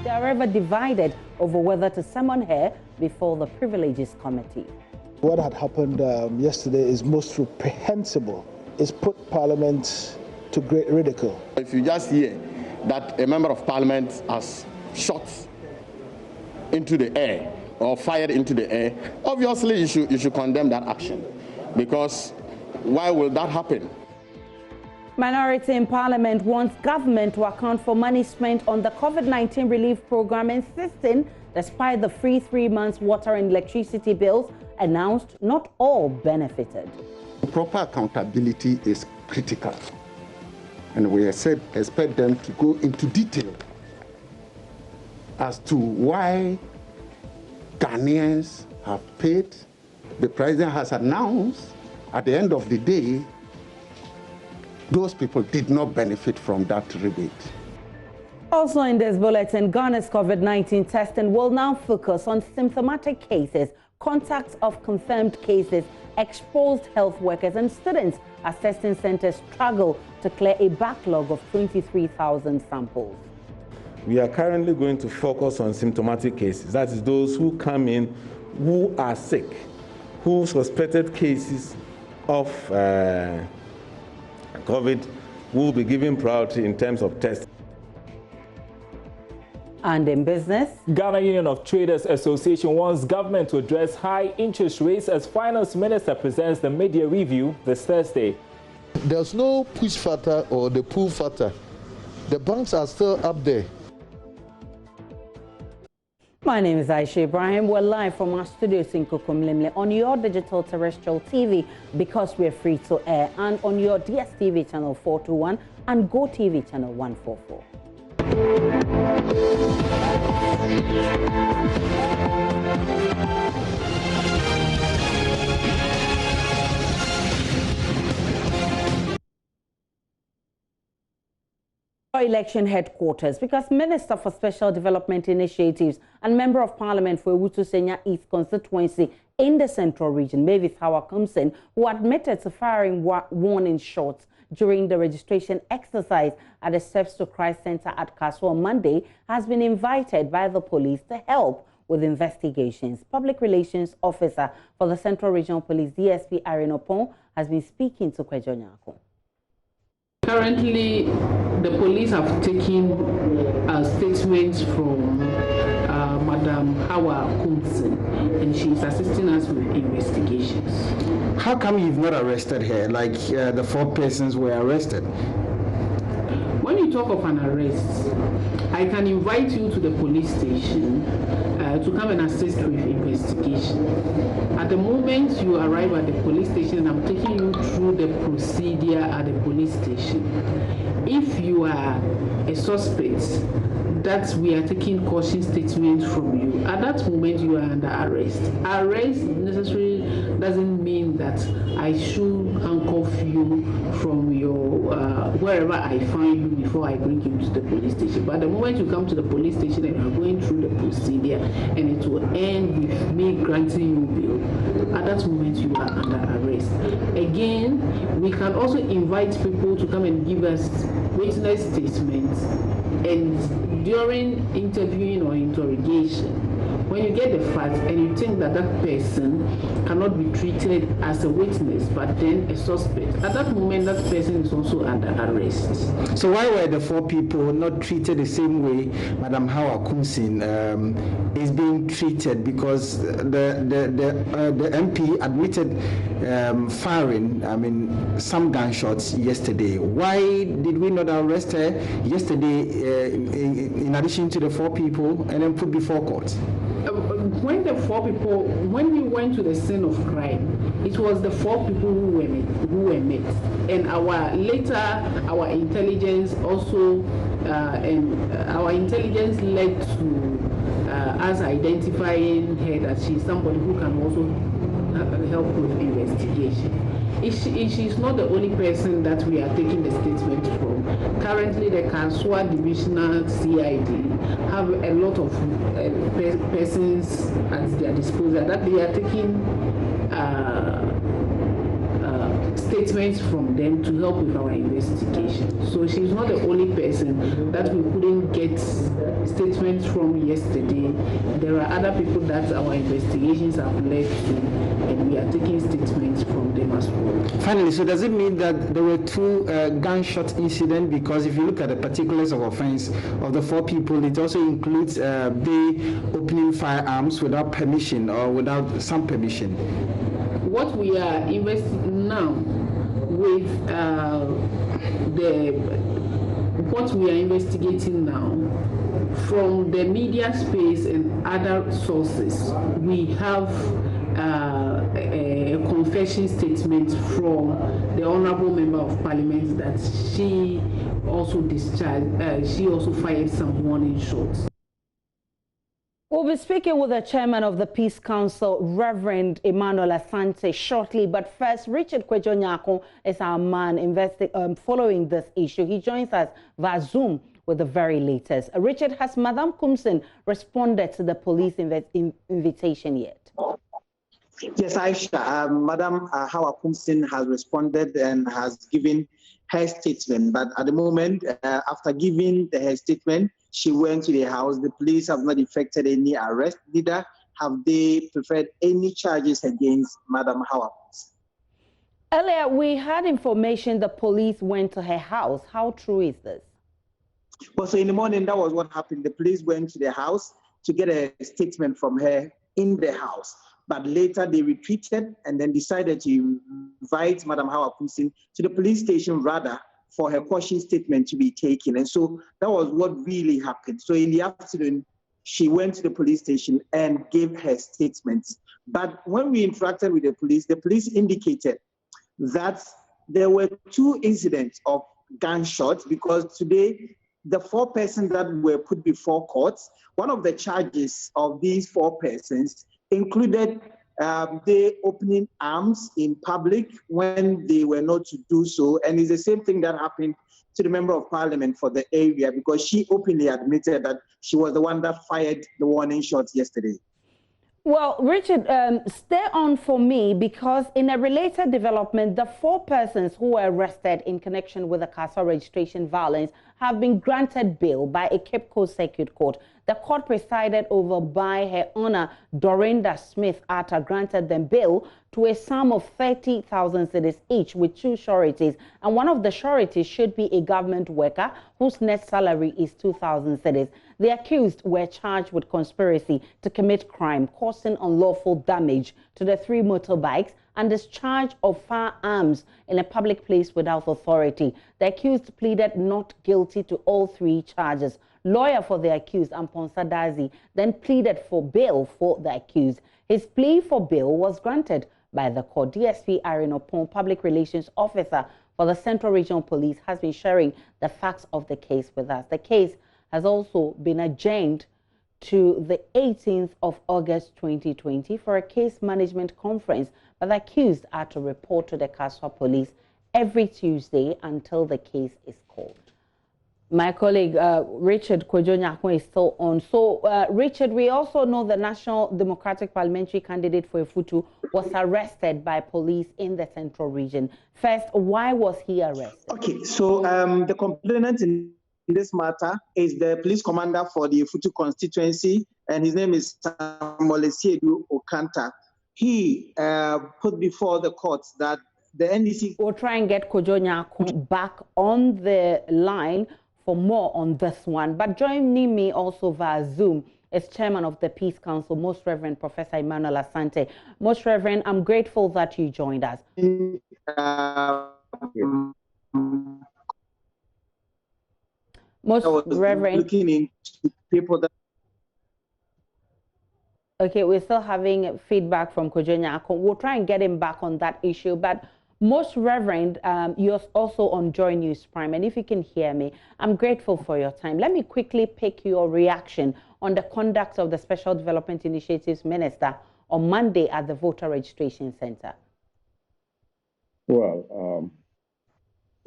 They are ever divided over whether to summon her before the Privileges Committee. What had happened yesterday is most reprehensible. It's put Parliament to great ridicule. If you just hear that a member of Parliament has shot into the air or fired into the air, obviously you should condemn that action, because why will that happen? Minority in Parliament wants government to account for money spent on the COVID-19 relief program, insisting despite the free 3 months water and electricity bills announced, not all benefited. Proper accountability is critical, and we expect them to go into detail as to why Ghanaians have paid. The president has announced at the end of the day, those people did not benefit from that rebate. Also in this bulletin, Ghana's COVID-19 testing will now focus on symptomatic cases, contacts of confirmed cases, exposed health workers and students as testing centers struggle to clear a backlog of 23,000 samples. We are currently going to focus on symptomatic cases. That is those who come in who are sick, who suspected cases of COVID will be given priority in terms of testing. And in business, Ghana Union of Traders Association wants government to address high interest rates as Finance Minister presents the media review this Thursday. There's no push factor or the pull factor. The banks are still up there. My name is IBRAHIM. We're live from our studios in Kokomlemle on your digital terrestrial TV, because we're free to air, and on your DSTV channel 421 and GoTV channel 144. Election headquarters, because Minister for Special Development Initiatives and Member of Parliament for Ewutu Senya East constituency in the Central Region, Mavis Hawa-Kumsin, who admitted to firing warning shots during the registration exercise at the Steps to Christ Center at Kaso on Monday, has been invited by the police to help with investigations. Public Relations Officer for the Central Regional Police, DSP Irene Opon, has been speaking to Kwejo Nyako. Currently, the police have taken statements from Madam Hawa-Kumsin, and she is assisting us with investigations. How come you've not arrested her, like the 4 persons were arrested? When you talk of an arrest, I can invite you to the police station to come and assist with investigation. At the moment you arrive at the police station, I'm taking you through the procedure at the police station. If you are a suspect, that we are taking caution statements from you, at that moment you are under arrest. Arrest necessarily doesn't mean that I should handcuff you from your wherever I find you before I bring you to the police station. But the moment you come to the police station and you are going through the procedure, and it will end with me granting you bail, at that moment you are under arrest. Again, we can also invite people to come and give us witness statements, and during interviewing or interrogation, when you get the facts and you think that that person cannot be treated as a witness but then a suspect, at that moment that person is also under arrest. So why were the 4 people not treated the same way Madam Hawa-Kumsin is being treated? Because the MP admitted firing, some gunshots yesterday. Why did we not arrest her yesterday in addition to the 4 people and then put before court? When the 4 people, when we went to the scene of crime, it was the 4 people who were met, and our intelligence also, our intelligence led to us identifying her that she's somebody who can also help with investigation. She's not the only person that we are taking the statement from. Currently, the Kanswa Divisional CID have a lot of persons at their disposal that they are taking statements from them to help with our investigation. So she's not the only person that we couldn't get statements from yesterday. There are other people that our investigations have led to, and we are taking statements from them as well. Finally, so does it mean that there were two gunshot incidents? Because if you look at the particulars of offense of the 4 people, it also includes they opening firearms without permission or without some permission. What we are investigating now with what we are investigating now from the media space and other sources, we have a confession statement from the Honorable Member of Parliament that she also discharged, she also fired some warning shots. We'll be speaking with the chairman of the Peace Council, Reverend Emmanuel Asante, shortly. But first, Richard Kwejo Nyako is our man following this issue. He joins us via Zoom with the very latest. Richard, has Madam Kumsin responded to the police invitation yet? Yes, Aisha. Madam Hawa Kumsin has responded and has given her statement. But at the moment, after giving her statement, she went to the house. The police have not effected any arrest, neither have they preferred any charges against Madam Hawa. Earlier, we had information the police went to her house. How true is this? Well, so in the morning, that was what happened. The police went to the house to get a statement from her in the house. But later they retreated and then decided to invite Madam Hawa Kumsin to the police station rather for her caution statement to be taken. And so that was what really happened. So in the afternoon, she went to the police station and gave her statements. But when we interacted with the police indicated that there were 2 incidents of gunshots because today, the 4 persons that were put before courts, one of the charges of these 4 persons included they opening arms in public when they were not to do so. And it's the same thing that happened to the Member of Parliament for the area because she openly admitted that she was the one that fired the warning shots yesterday. Well, Richard, stay on for me because in a related development, the 4 persons who were arrested in connection with the CASA registration violence have been granted bail by a Cape Coast Circuit Court. The court presided over by Her Honor Dorinda Smith Atta granted them bail to a sum of 30,000 cedis each with 2 sureties, and one of the sureties should be a government worker whose net salary is 2,000 cedis. The accused were charged with conspiracy to commit crime, causing unlawful damage to the 3 motorbikes and discharge of firearms in a public place without authority. The accused pleaded not guilty to all 3 charges. Lawyer for the accused, Amponsa Dazi, then pleaded for bail for the accused. His plea for bail was granted by the court. DSP Irene Opon, Public Relations Officer for the Central Regional Police, has been sharing the facts of the case with us. The case has also been adjourned to the 18th of August 2020 for a case management conference, but the accused are to report to the Kaswa Police every Tuesday until the case is called. My colleague Richard Kwejo Nyako is still on. So, Richard, we also know the National Democratic Parliamentary candidate for Efutu was arrested by police in the Central Region. First, why was he arrested? Okay, so the complainant in this matter is the police commander for the Efutu constituency, and his name is Samuel Esiedu Okanta. He put before the courts that the NDC... We'll try and get Kwejo Nyako back on the line for more on this one. But joining me also via Zoom is Chairman of the Peace Council, Most Reverend Professor Emmanuel Asante. Most Reverend, I'm grateful that you joined us. Most Reverend, looking into people that... Okay, we're still having feedback from Kwejo Nyako. We'll try and get him back on that issue. But Most Reverend, you're also on Joynews Prime, and if you can hear me, I'm grateful for your time. Let me quickly pick your reaction on the conduct of the Special Development Initiatives Minister on Monday at the Voter Registration Center. Well,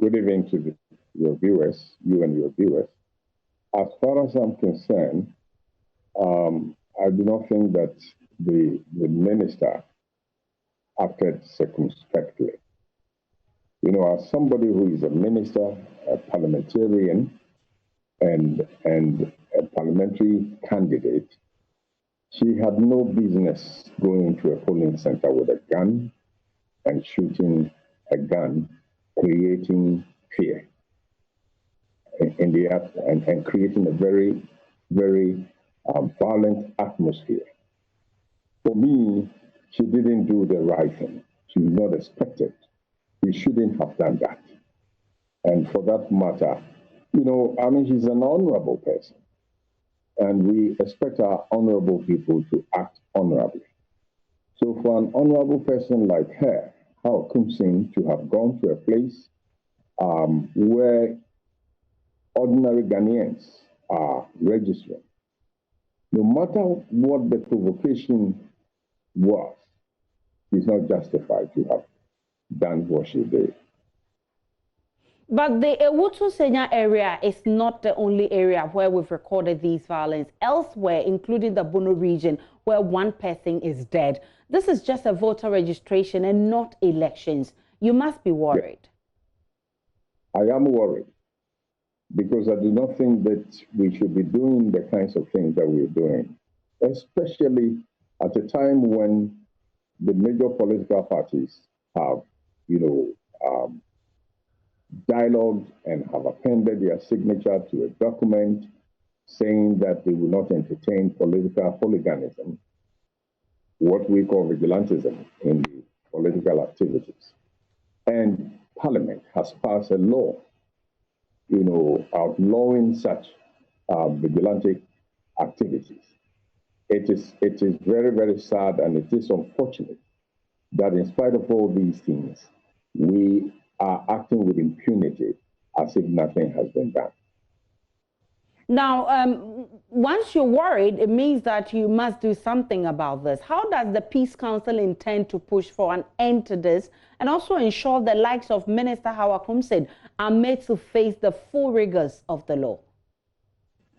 good evening to your viewers, you and your viewers. As far as I'm concerned, I do not think that the minister acted circumspectly. You know, as somebody who is a minister, a parliamentarian, and a parliamentary candidate, she had no business going to a polling center with a gun and shooting a gun, creating fear in the act and creating a very, very violent atmosphere. For me, she didn't do the right thing. She was not expected. She shouldn't have done that. And for that matter, you know, I mean, she's an honorable person. And we expect our honorable people to act honorably. So for an honorable person like her, how Kumsin to have gone to a place where ordinary Ghanaians are registering, no matter what the provocation was, she's not justified to have done what she did. But the Ewutu Senya area is not the only area where we've recorded these violence. Elsewhere, including the Bono region, where one person is dead. This is just a voter registration and not elections. You must be worried. I am worried because I do not think that we should be doing the kinds of things that we're doing, especially at a time when the major political parties have, you know, dialogued and have appended their signature to a document saying that they will not entertain political hooliganism, what we call vigilantism in the political activities. And Parliament has passed a law, you know, outlawing such vigilante activities. It is very, very sad, and it is unfortunate that in spite of all these things, we are acting with impunity as if nothing has been done. Now, once you're worried, it means that you must do something about this. How does the Peace Council intend to push for an end to this and also ensure the likes of Minister Hawa Kumsin are made to face the full rigors of the law?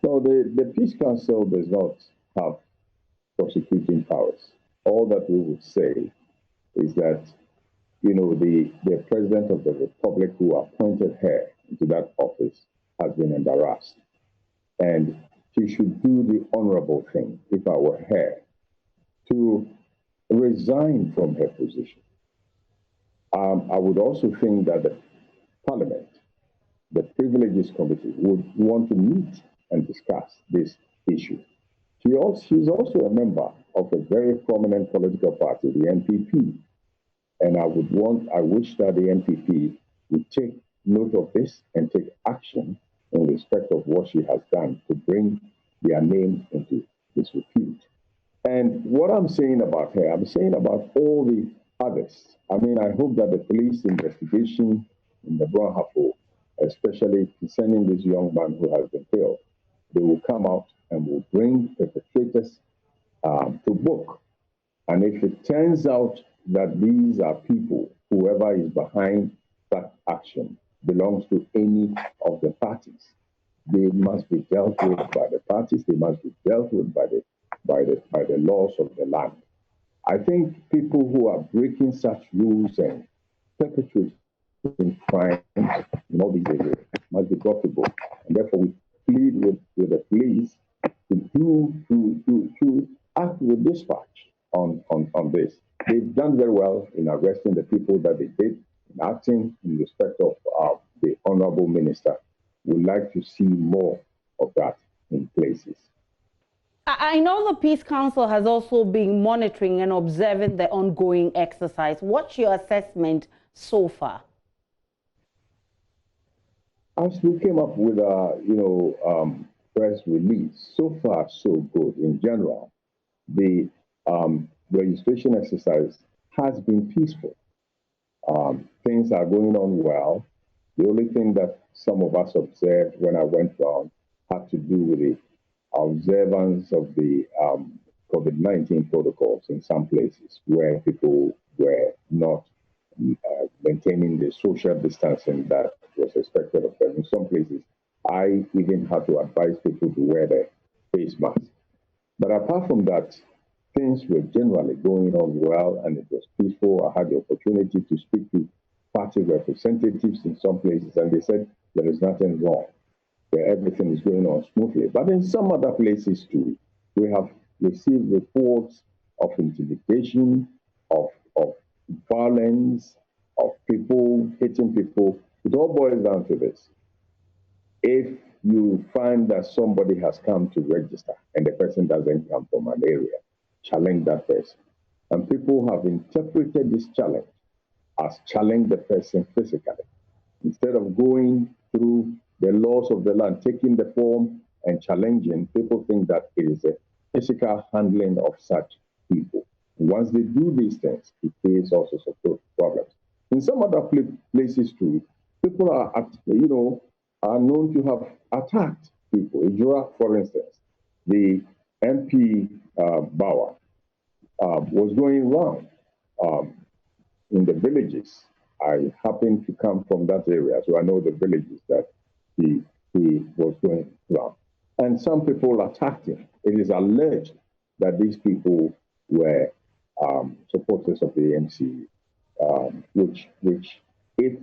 So the Peace Council does not have prosecuting powers. All that we would say is that, you know, the President of the Republic who appointed her into that office has been embarrassed. And she should do the honorable thing, if I were her, to resign from her position. I would also think that the Parliament, the Privileges Committee, would want to meet and discuss this issue. She's also a member of a very prominent political party, the NPP. And I wish that the NPP would take note of this and take action in respect of what she has done to bring their name into disrepute. And what I'm saying about her, I'm saying about all the others. I mean, I hope that the police investigation in the Brahafo, especially concerning this young man who has been killed, they will come out and will bring perpetrators to book. And if it turns out that these are people, whoever is behind that action belongs to any of the parties, they must be dealt with by the parties. They must be dealt with by the laws of the land. I think people who are breaking such rules and perpetrating crime in all these areas must be brought to book. And therefore, we plead with the police to act with dispatch on this. They've done very well in arresting the people that they did, in acting in respect of the Honorable Minister. We'd like to see more of that in places. I know the Peace Council has also been monitoring and observing the ongoing exercise. What's your assessment so far? As we came up with a press release, so far so good. In general, the registration exercise has been peaceful. Things are going on well. The only thing that some of us observed when I went round had to do with the observance of the COVID-19 protocols in some places where people were not maintaining the social distancing that was expected of them. In some places, I even had to advise people to wear their face masks. But apart from that, things were generally going on well, and it was peaceful. I had the opportunity to speak to party representatives in some places, and they said there is nothing wrong, that everything is going on smoothly. But in some other places too, we have received reports of intimidation, of violence, of people hitting people. It all boils down to this. If you find that somebody has come to register and the person doesn't come from an area, challenge that person. And people have interpreted this challenge as challenge the person physically. Instead of going through the laws of the land, taking the form and challenging, people think that it is a physical handling of such people. Once they do these things, it creates all sorts of problems. In some other places too, people are known to have attacked people. Ijura, for instance, the MP Bauer was going around in the villages. I happen to come from that area, so I know the villages that he was going around. And some people attacked him. It is alleged that these people were supporters of the ANC, which if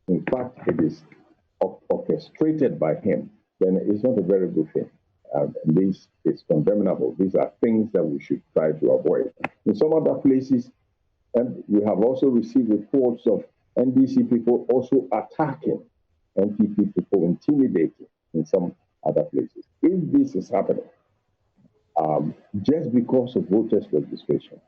in fact it is orchestrated by him, then it's not a very good thing. This is condemnable. These are things that we should try to avoid. In some other places, and we have also received reports of NDC people also attacking NPP people, intimidating in some other places. If this is happening, just because of voters' registration,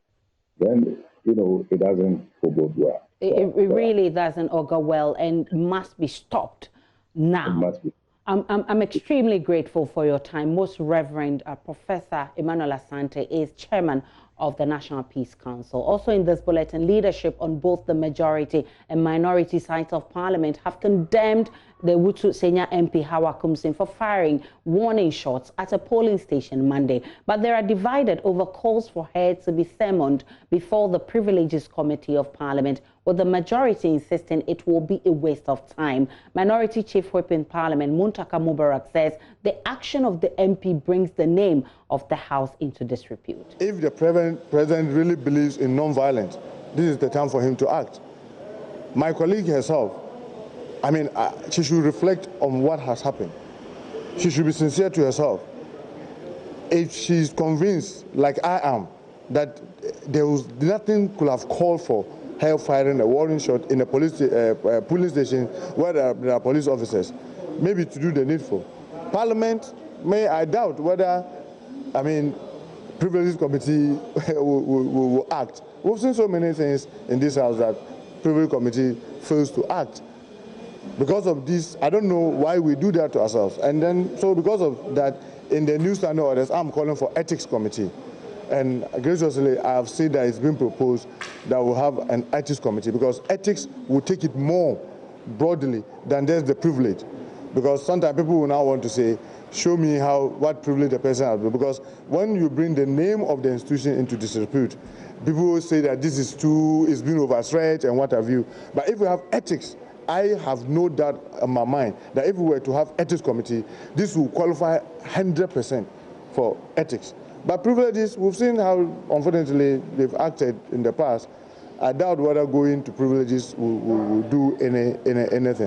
then, it doesn't bode well. It really doesn't augur well and must be stopped now. It must be. I'm extremely grateful for your time. Most Reverend Professor Emmanuel Asante is chairman of the National Peace Council. Also in this bulletin, leadership on both the majority and minority sides of Parliament have condemned the Wutu Senior MP Hawa Kumsin for firing warning shots at a polling station Monday. But they are divided over calls for her to be summoned before the Privileges Committee of Parliament, with the majority insisting it will be a waste of time. Minority Chief Whip in Parliament, Muntaka Mubarak, says the action of the MP brings the name of the House into disrepute. If the president really believes in non-violence, this is the time for him to act. My colleague herself, she should reflect on what has happened. She should be sincere to herself. If she's convinced, like I am, that there was nothing could have called for her firing a warning shot in a police station where there are police officers, maybe to do the needful. Parliament, I doubt whether, Privileges Committee will act. We've seen so many things in this house that Privilege Committee fails to act. Because of this, I don't know why we do that to ourselves. And then, so because of that, in the new standing orders, I'm calling for Ethics Committee. And graciously, I have seen that it's been proposed that we'll have an Ethics Committee, because ethics will take it more broadly than just the privilege. Because sometimes people will now want to say, show me what privilege the person has. Because when you bring the name of the institution into disrepute, people will say that this is it's been overstretched and what have you. But if we have ethics, I have no doubt in my mind that if we were to have ethics committee, this will qualify 100% for ethics. But privileges, we've seen how, unfortunately, they've acted in the past. I doubt whether going to privileges will do anything.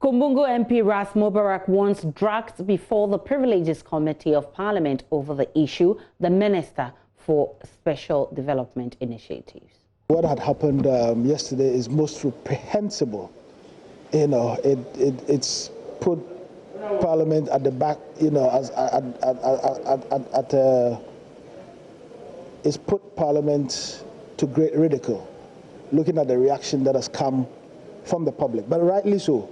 Kumbungu MP Ras Mubarak once dragged before the Privileges Committee of Parliament over the issue, the Minister for Special Development Initiatives. What had happened yesterday is most reprehensible. It's put Parliament at the back, it's put Parliament to great ridicule, looking at the reaction that has come from the public. But rightly so.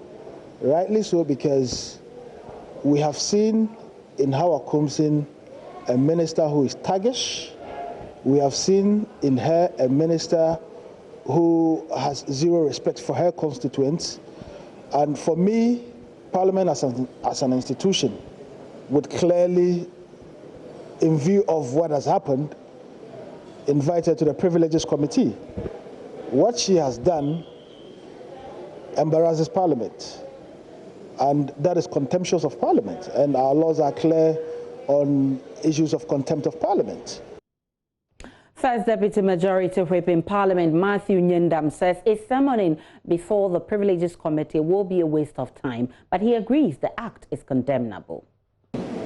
Rightly so, because we have seen in Hawa Kumsin a minister who is thuggish. We have seen in her a minister who has zero respect for her constituents. And for me, Parliament as an institution would clearly, in view of what has happened, invite her to the Privileges Committee. What she has done embarrasses Parliament, and that is contemptuous of Parliament. And our laws are clear on issues of contempt of Parliament. First Deputy Majority Whip in Parliament, Matthew Nyendam, says a summoning before the Privileges Committee will be a waste of time, but he agrees the act is condemnable.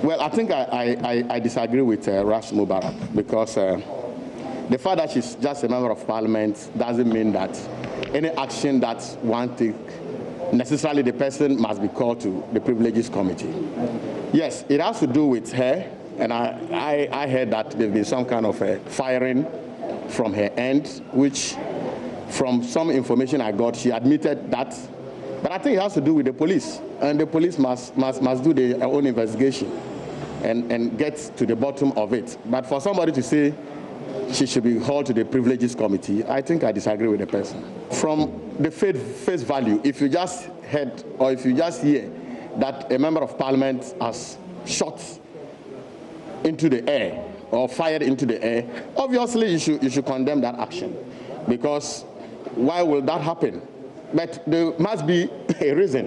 Well, I think I disagree with Ras Mubarak, because the fact that she's just a member of Parliament doesn't mean that any action that one takes, necessarily the person must be called to the Privileges Committee. Yes, it has to do with her. And I heard that there's been some kind of firing from her end, which from some information I got, she admitted that. But I think it has to do with the police. And the police must do their own investigation and get to the bottom of it. But for somebody to say she should be hauled to the Privileges Committee, I think I disagree with the person. From the face value, if you just heard or if you just hear that a member of Parliament has shot into the air or fired into the air, obviously you should condemn that action, because why will that happen? But there must be a reason,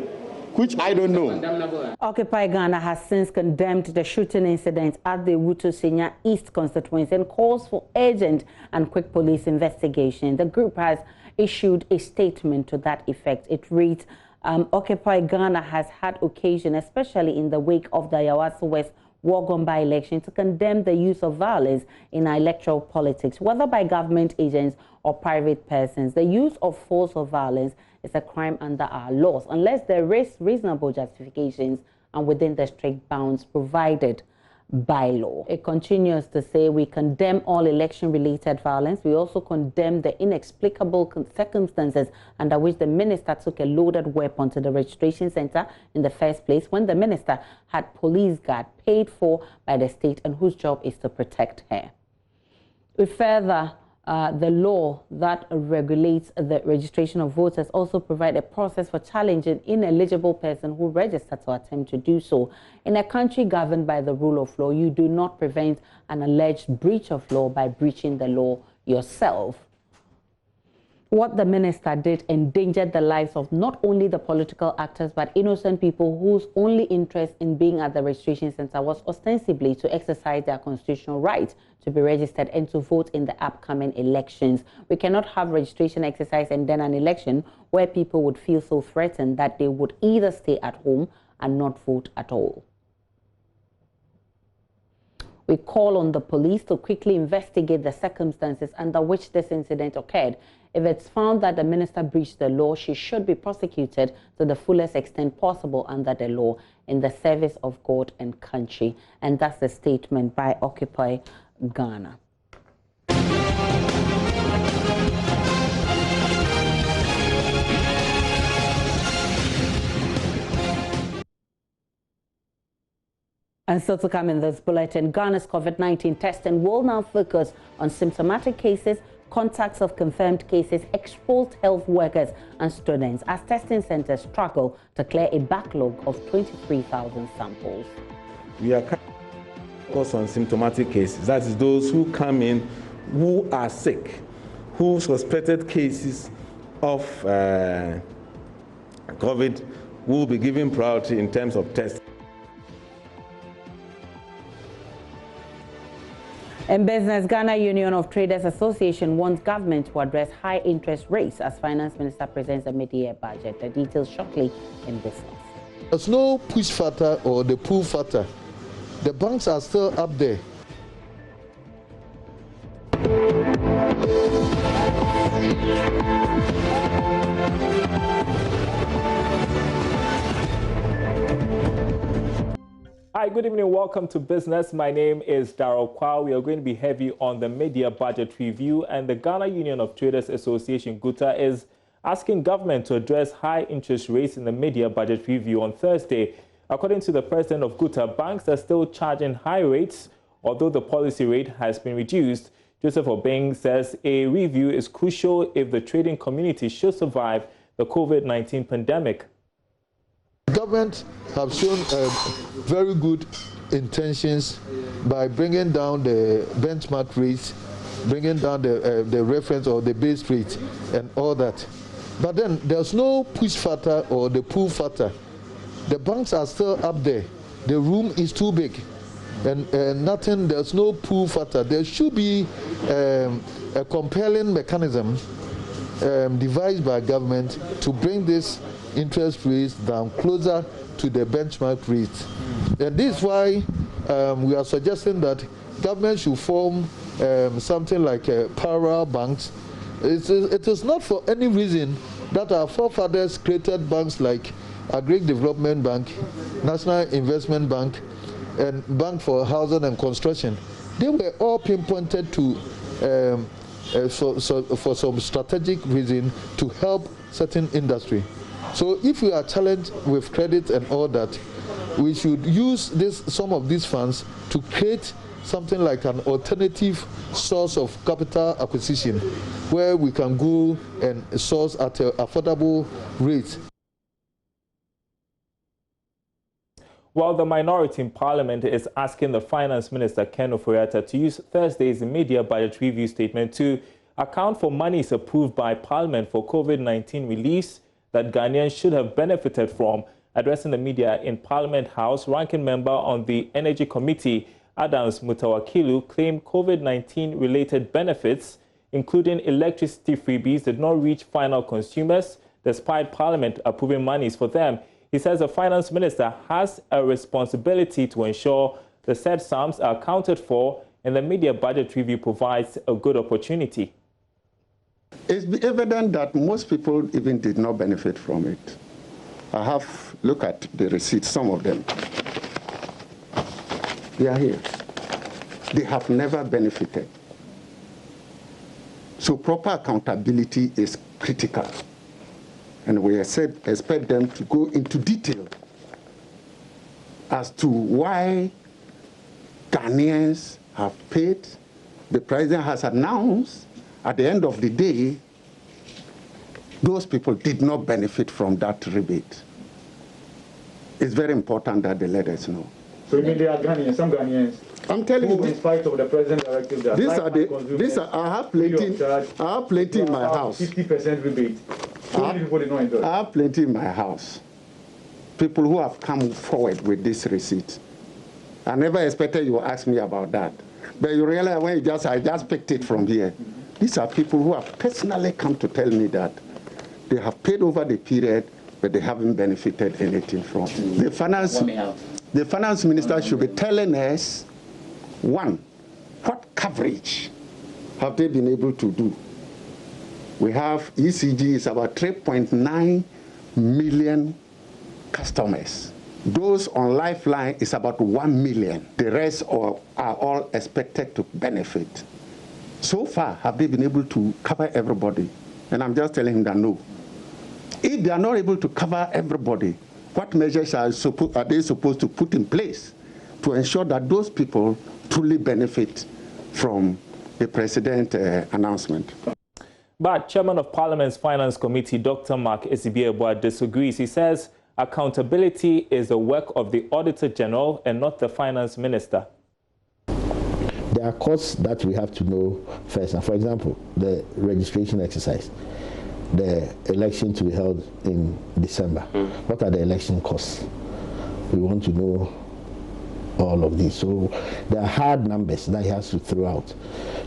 which I don't know. Occupy Ghana has since condemned the shooting incident at the Wutu-Senya East constituency and calls for urgent and quick police investigation. The group has issued a statement to that effect. It reads, Occupy Ghana has had occasion, especially in the wake of the Yawaso West Wogom by-election, to condemn the use of violence in electoral politics, whether by government agents or private persons. The use of force or violence is a crime under our laws, unless there is reasonable justifications and within the strict bounds provided by law. It continues to say, we condemn all election-related violence. We also condemn the inexplicable circumstances under which the minister took a loaded weapon to the registration center in the first place, when the minister had police guard paid for by the state and whose job is to protect her. We further, the law that regulates the registration of voters also provide a process for challenging ineligible person who register to attempt to do so. In a country governed by the rule of law, you do not prevent an alleged breach of law by breaching the law yourself. What the minister did endangered the lives of not only the political actors but innocent people whose only interest in being at the registration center was ostensibly to exercise their constitutional right to be registered and to vote in the upcoming elections. We cannot have registration exercise and then an election where people would feel so threatened that they would either stay at home and not vote at all. We call on the police to quickly investigate the circumstances under which this incident occurred. If it's found that the minister breached the law, she should be prosecuted to the fullest extent possible under the law in the service of God and country. And that's the statement by Occupy Ghana. And still to come in this bulletin, Ghana's COVID-19 testing will now focus on symptomatic cases, contacts of confirmed cases, exposed health workers and students as testing centers struggle to clear a backlog of 23,000 samples. We are focused on symptomatic cases. That is those who come in who are sick, who suspected cases of COVID will be given priority in terms of testing. In business, Ghana Union of Traders Association wants government to address high interest rates as Finance Minister presents a mid-year budget. The details shortly in business. There's no push factor or the pull factor. The banks are still up there. Hi, good evening. Welcome to Business. My name is Darryl Kwao. We are going to be heavy on the mid-year budget review, and the Ghana Union of Traders Association, GUTA, is asking government to address high interest rates in the mid-year budget review on Thursday. According to the president of GUTA, banks are still charging high rates, although the policy rate has been reduced. Joseph Obeng says a review is crucial if the trading community should survive the COVID-19 pandemic. Government have shown very good intentions by bringing down the benchmark rates, bringing down the reference or the base rate and all that. But then there's no push factor or the pull factor. The banks are still up there. The room is too big. and nothing, there's no pull factor. There should be a compelling mechanism devised by government to bring this interest rates down closer to the benchmark rates. And this is why we are suggesting that government should form something like parallel banks. It is not for any reason that our forefathers created banks like Agric Development Bank, National Investment Bank, and Bank for Housing and Construction. They were all pinpointed to for some strategic reason to help certain industry. So if we are challenged with credit and all that, we should use some of these funds to create something like an alternative source of capital acquisition where we can go and source at an affordable rate. While the minority in Parliament is asking the Finance Minister, Ken Ofori-Atta, to use Thursday's media budget review statement to account for monies approved by Parliament for COVID-19 reliefs that Ghanaians should have benefited from. Addressing the media in Parliament House, ranking member on the Energy Committee, Adams Mutawakilu, claimed COVID-19 related benefits, including electricity freebies, did not reach final consumers, despite Parliament approving monies for them. He says the Finance Minister has a responsibility to ensure the said sums are accounted for, and the media budget review provides a good opportunity. It's evident that most people even did not benefit from it. I have looked at the receipts, some of them. They are here. They have never benefited. So proper accountability is critical. And we expect them to go into detail as to why Ghanaians have paid. The president has announced at the end of the day, those people did not benefit from that rebate. It's very important that they let us know. So you mean there are Ghanaians, some Ghanaians, I'm telling you, in spite of the president's directive, I have plenty in my house. 50% rebate. So many people did not enjoy. I have plenty in my house. People who have come forward with this receipt. I never expected you would ask me about that. But you realize when I just picked it from here. These are people who have personally come to tell me that they have paid over the period, but they haven't benefited anything from it. The finance minister should be telling us, one, what coverage have they been able to do? We have ECG is about 3.9 million customers. Those on Lifeline is about 1 million. The rest are all expected to benefit. So far, have they been able to cover everybody? And I'm just telling him that no. If they are not able to cover everybody, what measures are they supposed to put in place to ensure that those people truly benefit from the president's announcement? But Chairman of Parliament's Finance Committee, Dr. Mark Esibiebwa, disagrees. He says accountability is the work of the Auditor General and not the Finance Minister. There are costs that we have to know first. And for example, the registration exercise, the election to be held in December. What are the election costs? We want to know all of these. So there are hard numbers that he has to throw out.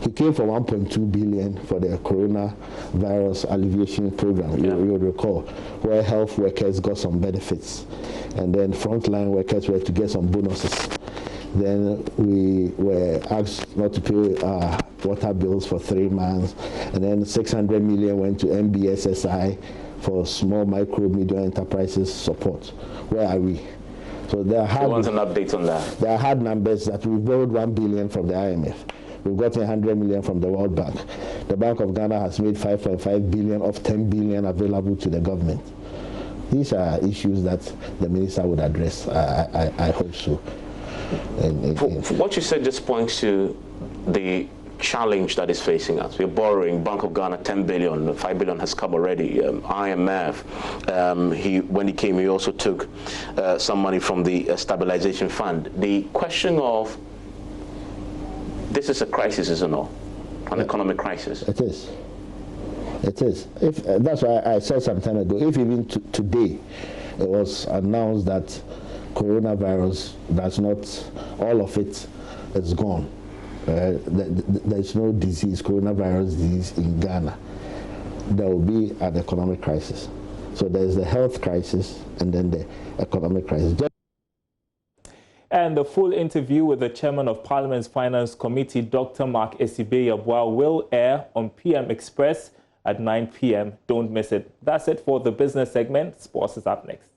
He came for 1.2 billion for the coronavirus alleviation program, you'll recall, where health workers got some benefits. And then frontline workers were to get some bonuses. Then we were asked not to pay our water bills for 3 months. And then 600 million went to MBSSI for small, micro, medium enterprises support. Where are we? So there are hard, want an update on that? There are hard numbers that we borrowed 1 billion from the IMF. We've got 100 million from the World Bank. The Bank of Ghana has made 5.5 billion of 10 billion available to the government. These are issues that the minister would address. I hope so. What you said just points to the challenge that is facing us. We're borrowing, Bank of Ghana 10 billion, 5 billion has come already. IMF, when he came, he also took some money from the stabilization fund. The question of this is a crisis, isn't it? An economic crisis. It is. It is. That's why I said some time ago, if even today it was announced that coronavirus does not, all of it is gone. There's no disease, coronavirus disease in Ghana. There will be an economic crisis. So there's the health crisis and then the economic crisis. And the full interview with the Chairman of Parliament's Finance Committee, Dr. Mark Esibe-Yeboah, will air on PM Express at 9 p.m. Don't miss it. That's it for the business segment. Sports is up next.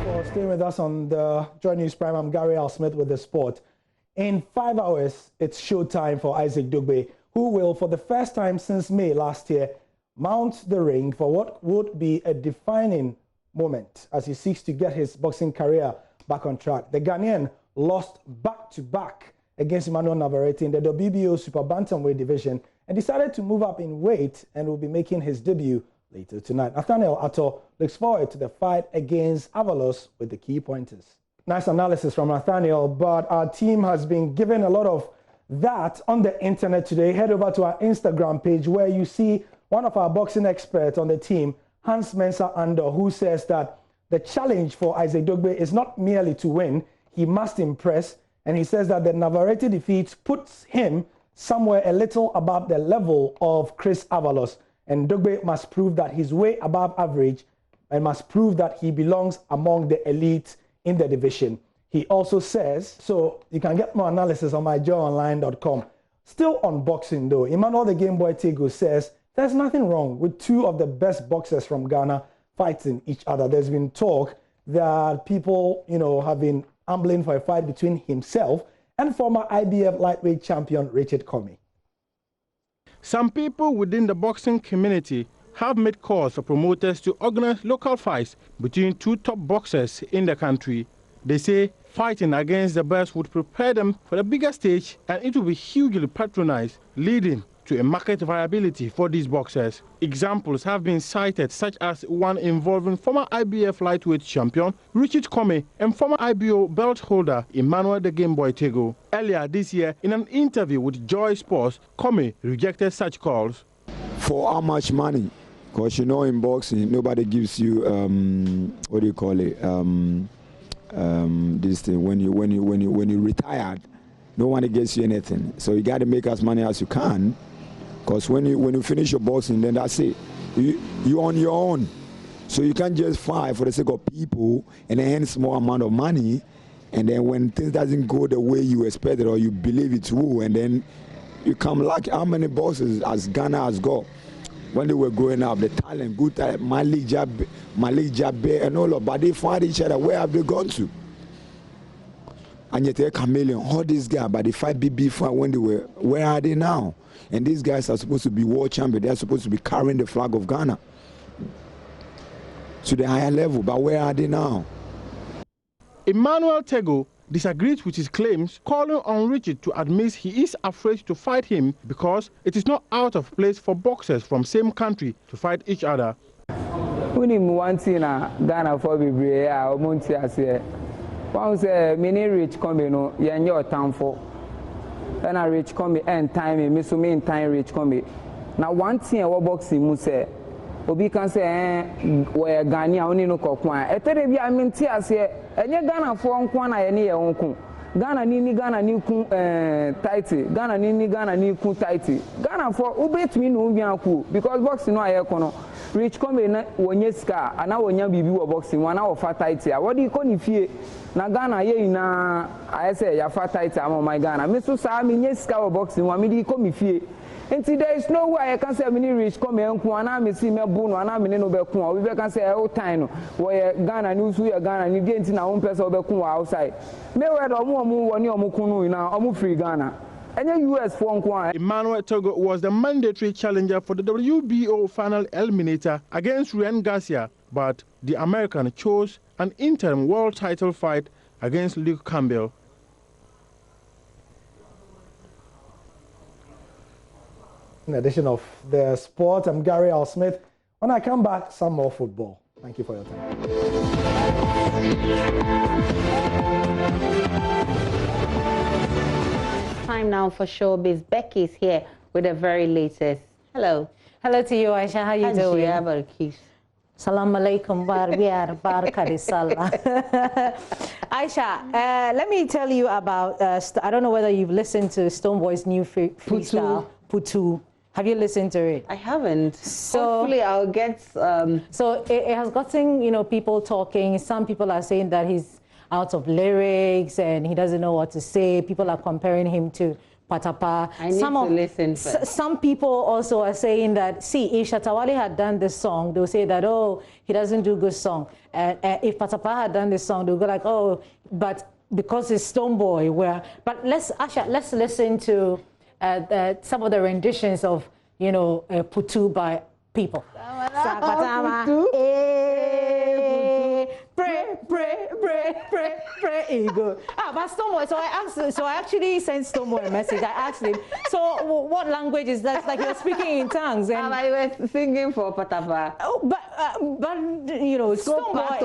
For staying with us on the Joynews Prime, I'm Gary Al Smith with the sport. In 5 hours, it's showtime for Isaac Dugbe, who will, for the first time since May last year, mount the ring for what would be a defining moment as he seeks to get his boxing career back on track. The Ghanaian lost back-to-back against Emmanuel Navarrete in the WBO Super Bantamweight division and decided to move up in weight and will be making his debut later tonight. Nathaniel Atto looks forward to the fight against Avalos with the key pointers. Nice analysis from Nathaniel, but our team has been given a lot of that on the internet today. Head over to our Instagram page where you see one of our boxing experts on the team, Hans Mensah Andor, who says that the challenge for Isaac Dugbe is not merely to win, he must impress. And he says that the Navarrete defeat puts him somewhere a little above the level of Chris Avalos. And Dugbe must prove that he's way above average and must prove that he belongs among the elite in the division. He also says, so you can get more analysis on myjoyonline.com. Still on boxing though, Emmanuel the Game Boy Tego says there's nothing wrong with two of the best boxers from Ghana fighting each other. There's been talk that people, have been ambling for a fight between himself and former IBF lightweight champion Richard Comey. Some people within the boxing community have made calls for promoters to organize local fights between two top boxers in the country. They say fighting against the best would prepare them for the bigger stage and it will be hugely patronized, leading to a market viability for these boxers. Examples have been cited, such as one involving former IBF lightweight champion Richard Comey and former IBO belt holder Emmanuel the Game Boy Tego. Earlier this year, in an interview with Joy Sports, Comey rejected such calls. For how much money? Because in boxing, nobody gives you what do you call it? This thing when you retired, no one gets you anything. So you got to make as money as you can. Because when you finish your boxing, then that's it. You're on your own. So you can't just fight for the sake of people and earn small amount of money. And then when things doesn't go the way you expected or you believe it will, and then you come like how many boxers as Ghana has got when they were growing up, the talent, good talent, Malik Jabbe and all of, but they find each other. Where have they gone to? And yet they're chameleon, all these guys, but they fight before when they were, where are they now? And these guys are supposed to be world champions. They're supposed to be carrying the flag of Ghana to the higher level, but where are they now? Emmanuel Tego disagrees with his claims, calling on Richard to admit he is afraid to fight him because it is not out of place for boxers from same country to fight each other. One thing Ghana for one say many Rich Comey no your time for and I Rich Comey and time me so me time Rich Comey. Now one thing our boxing mu say obi can say where Ghana only no kokwan etere bi amenti ase enye Ghana for nkwan na ye ne ye onku Ghana ni ku title Ghana ni ku title Ghana for ubetumi no nwian ku because boxing no aye kono Rich Comey na wonye ska ana wonya bibi wo boxing wana wo fa title wodi ko ni fie na Ghana ye ina aye say ya fa title am my Ghana me so sa me nye ska wo boxing wa me di ko mi fie. Until there is no way I can say many Rich Comey and Kuana me see me bono and I'm no be kun we can say all time where Ghana news we Ghana ni dey nti na one person be kun outside me we do omo woni omo kunu na omo free Ghana any US for nkwan. Emmanuel Tego was the mandatory challenger for the WBO final eliminator against Ryan Garcia, but the American chose an interim world title fight against Luke Campbell. In addition of the sport, I'm Gary Al Smith. When I come back, some more football. Thank you for your time. Time now for showbiz. Becky is here with the very latest. Hello. Hello to you, Aisha. How you doing? Salam alaikum, Aisha, let me tell you about, I don't know whether you've listened to Stoneboy's new freestyle, Putu. Have you listened to it? I haven't. So, hopefully I'll get... So it has gotten, you know, people talking. Some people are saying that he's out of lyrics and he doesn't know what to say. People are comparing him to Patapa. I need to listen first. Some people also are saying that, see, if Shatawale had done this song, they'll say that, oh, he doesn't do good song. If Patapa had done this song, they'll go like, oh, but because it's Stoneboy, but let's listen to some of the renditions of, you know, Putu by people. Pray, ego. But Stoneboy, so I actually sent Stoneboy a message. I asked him, so what language is that? It's like you're speaking in tongues. And I was singing for Patapa. Oh, but you know, Stoneboy.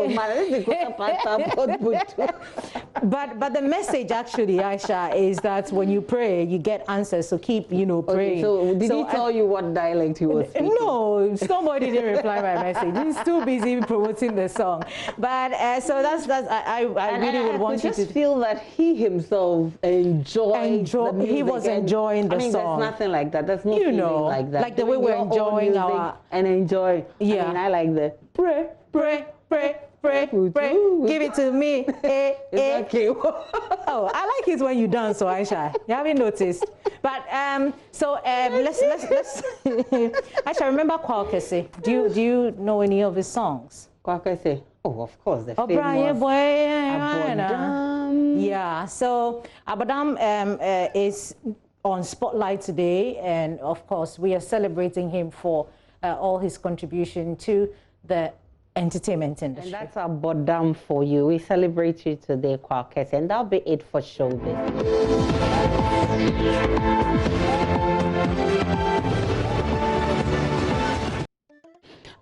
But the message actually, Aisha, is that when you pray, you get answers. So keep, you know, praying. Okay, so did he tell you what dialect he was speaking? No, Stoneboy didn't reply my message. He's too busy promoting the song. But so that's I really would want you to feel that he himself enjoyed the music. He was enjoying the song. There's nothing like that. There's no feeling like that. Like the way we're enjoying our and enjoy. Yeah, I mean, I like the pray. Give it to me. Okay. Oh, I like it when you dance, so Aisha. You haven't noticed. But let's Aisha, remember Kwakese. Do you know any of his songs? Kwakese. Oh, of course, the famous Abadam. Yeah, so Abadam is on Spotlight today, and of course, we are celebrating him for all his contribution to the entertainment industry. And that's Abadam for you. We celebrate you today, Kwakese, and that'll be it for Showbiz.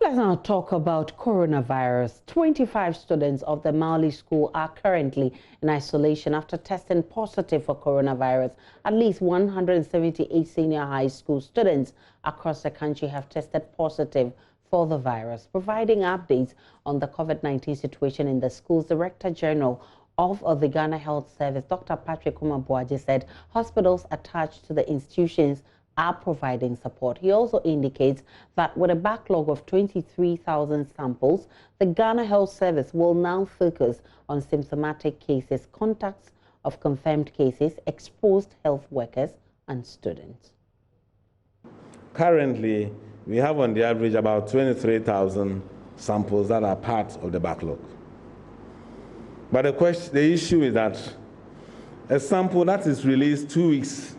Let's now talk about coronavirus. 25 students of the Mali school are currently in isolation after testing positive for coronavirus. At least 178 senior high school students across the country have tested positive for the virus. Providing updates on the COVID-19 situation in the schools, Director General of the Ghana Health Service, Dr. Patrick Kumambuaji, said hospitals attached to the institutions are providing support. He also indicates that with a backlog of 23,000 samples, the Ghana Health Service will now focus on symptomatic cases, contacts of confirmed cases, exposed health workers, and students. Currently, we have on the average about 23,000 samples that are part of the backlog. But the issue is that a sample that is released 2 weeks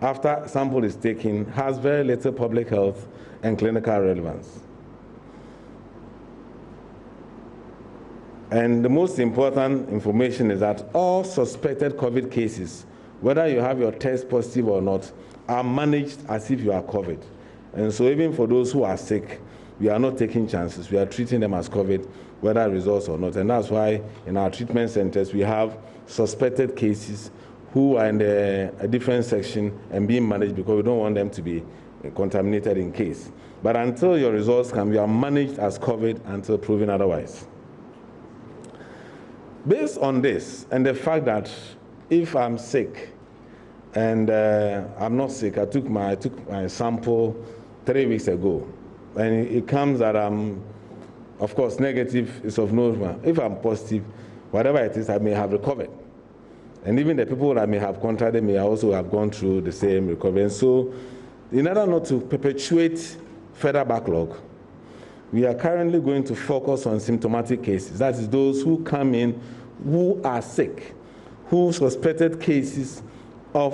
after sample is taken has very little public health and clinical relevance. And the most important information is that all suspected COVID cases, whether you have your test positive or not, are managed as if you are COVID. And so even for those who are sick, we are not taking chances. We are treating them as COVID, whether results or not. And that's why in our treatment centers, we have suspected cases who are in a different section and being managed because we don't want them to be contaminated in case. But until your results come, you are managed as COVID until proven otherwise. Based on this and the fact that if I'm sick and I'm not sick, I took my sample 3 weeks ago, and it comes that I'm, of course, negative, it's of no matter. If I'm positive, whatever it is, I may have recovered. And even the people that may have contracted may also have gone through the same recovery. And so, in order not to perpetuate further backlog, we are currently going to focus on symptomatic cases. That is those who come in who are sick, who suspected cases of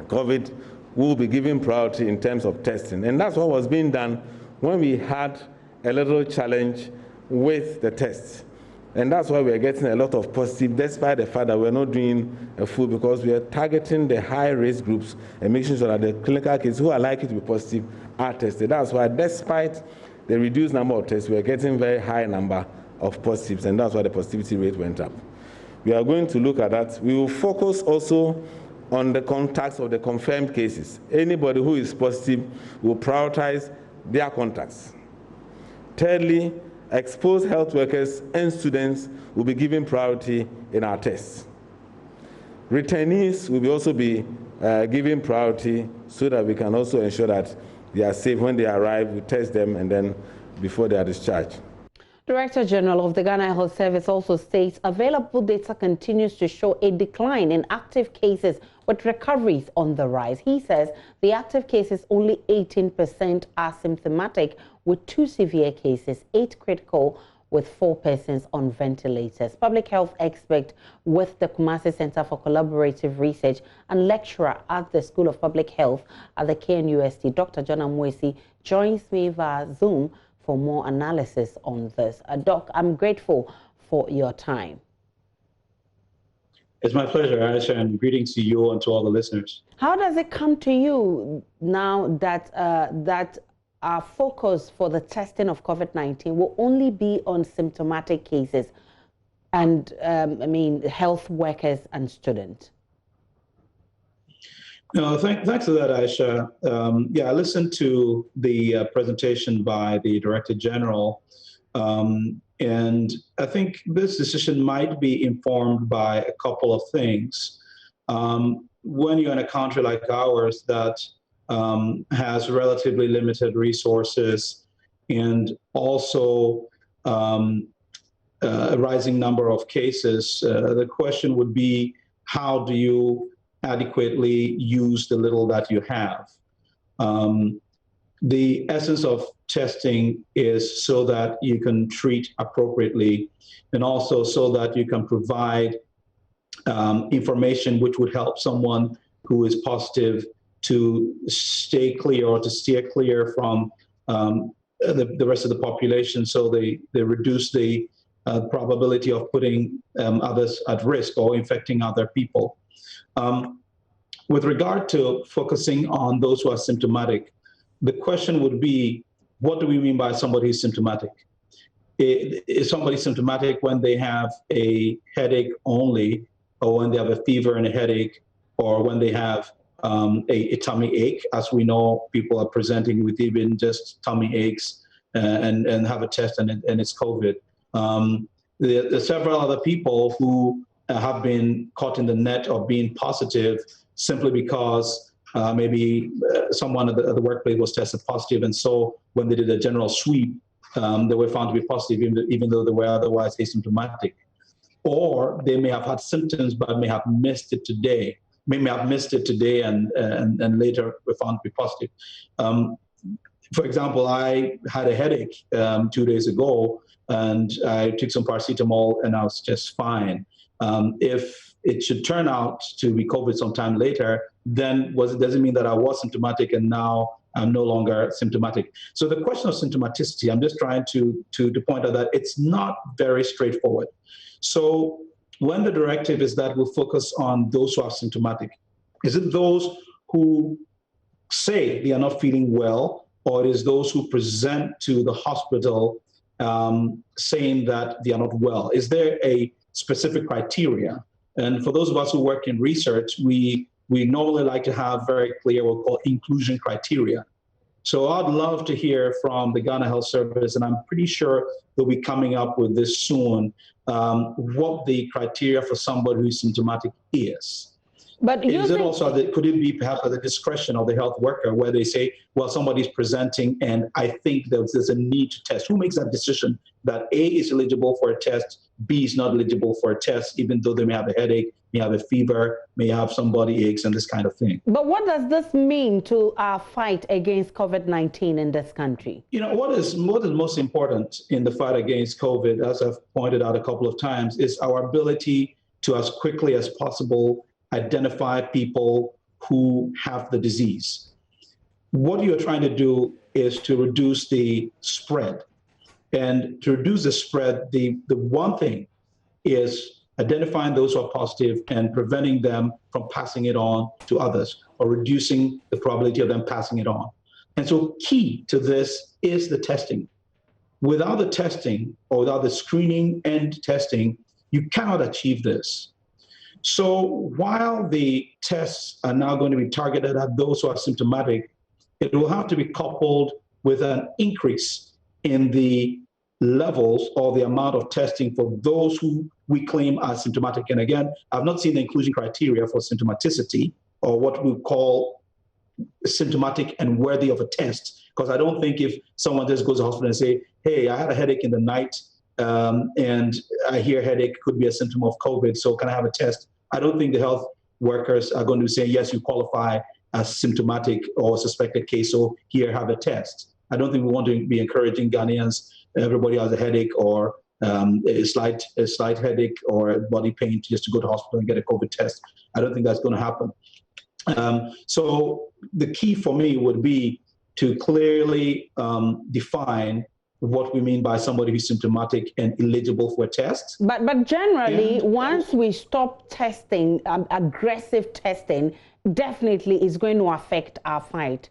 COVID will be given priority in terms of testing. And that's what was being done when we had a little challenge with the tests. And that's why we're getting a lot of positive, despite the fact that we're not doing a full, because we are targeting the high-risk groups and making sure that the clinical cases who are likely to be positive are tested. That's why, despite the reduced number of tests, we are getting very high number of positives, and that's why the positivity rate went up. We are going to look at that. We will focus also on the contacts of the confirmed cases. Anybody who is positive will prioritize their contacts. Thirdly, exposed health workers and students will be given priority in our tests. Returnees will also be given priority so that we can also ensure that they are safe when they arrive. We test them and then before they are discharged. Director General of the Ghana Health Service also states available data continues to show a decline in active cases with recoveries on the rise. He says the active cases, only 18% are symptomatic, with 2 severe cases, 8 critical, with 4 persons on ventilators. Public health expert with the Kumasi Center for Collaborative Research and lecturer at the School of Public Health at the KNUST, Dr. John Amwesi, joins me via Zoom for more analysis on this. Doc, I'm grateful for your time. It's my pleasure, Aisha, and greetings to you and to all the listeners. How does it come to you now that that our focus for the testing of COVID-19 will only be on symptomatic cases and, health workers and students? No, thanks for that, Aisha. I listened to the presentation by the Director General, and I think this decision might be informed by a couple of things. When you're in a country like ours that has relatively limited resources and also a rising number of cases, the question would be, how do you adequately use the little that you have? The essence of testing is so that you can treat appropriately and also so that you can provide information which would help someone who is positive to stay clear or to steer clear from the rest of the population, so they reduce the probability of putting others at risk or infecting other people. With regard to focusing on those who are symptomatic, the question would be, what do we mean by somebody who's symptomatic? Is somebody symptomatic when they have a headache only, or when they have a fever and a headache, or when they have a tummy ache, as we know people are presenting with even just tummy aches and have a test and it's COVID. There are several other people who have been caught in the net of being positive simply because maybe someone at the workplace was tested positive, and so when they did a general sweep, they were found to be positive even though they were otherwise asymptomatic. Or they may have had symptoms but may have missed it today. May have missed it today and later were found to be positive. For example, I had a headache 2 days ago, and I took some paracetamol and I was just fine. If it should turn out to be COVID sometime later, then it doesn't mean that I was symptomatic and now I'm no longer symptomatic. So the question of symptomaticity, I'm just trying to point out that it's not very straightforward. So when the directive is that we'll focus on those who are symptomatic, is it those who say they are not feeling well, or it is those who present to the hospital saying that they are not well? Is there a specific criteria? And for those of us who work in research, we normally like to have very clear what we call inclusion criteria. So I'd love to hear from the Ghana Health Service, and I'm pretty sure they'll be coming up with this soon, what the criteria for somebody who's symptomatic is. But is it also, could it be perhaps at the discretion of the health worker, where they say, well, somebody's presenting and I think there's a need to test? Who makes that decision that A is eligible for a test, B is not eligible for a test, even though they may have a headache, may have a fever, may have some body aches and this kind of thing? But what does this mean to our fight against COVID-19 in this country? You know, what is most important in the fight against COVID, as I've pointed out a couple of times, is our ability to, as quickly as possible, identify people who have the disease. What you're trying to do is to reduce the spread. And to reduce the spread, the one thing is identifying those who are positive and preventing them from passing it on to others, or reducing the probability of them passing it on. And so key to this is the testing. Without the testing, or without the screening and testing, you cannot achieve this. So while the tests are now going to be targeted at those who are symptomatic, it will have to be coupled with an increase in the levels or the amount of testing for those who we claim are symptomatic. And again, I've not seen the inclusion criteria for symptomaticity or what we call symptomatic and worthy of a test, because I don't think if someone just goes to the hospital and say, hey, I had a headache in the night and I hear headache could be a symptom of COVID, so can I have a test? I don't think the health workers are going to say, yes, you qualify as symptomatic or suspected case, so here, have a test. I don't think we want to be encouraging Ghanaians, everybody has a headache or a slight headache or body pain just to go to hospital and get a COVID test. I don't think that's going to happen. So the key for me would be to clearly define what we mean by somebody who's symptomatic and eligible for a test. But generally, once we stop testing, aggressive testing, definitely is going to affect our fight.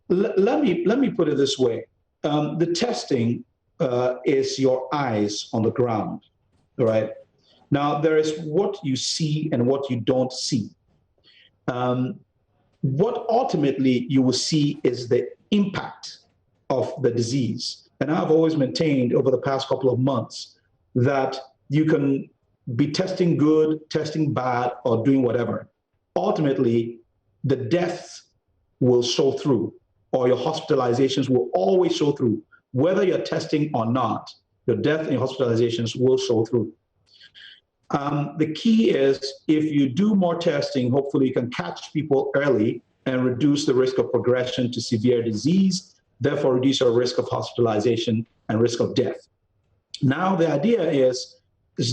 Let me put it this way. The testing is your eyes on the ground, right? Now, there is what you see and what you don't see. What ultimately you will see is the impact of the disease. And I've always maintained over the past couple of months that you can be testing good, testing bad, or doing whatever. Ultimately, the deaths will show through, or your hospitalizations will always show through. Whether you're testing or not, your death and your hospitalizations will show through. The key is if you do more testing, hopefully you can catch people early and reduce the risk of progression to severe disease, therefore reduce your risk of hospitalization and risk of death. Now, the idea is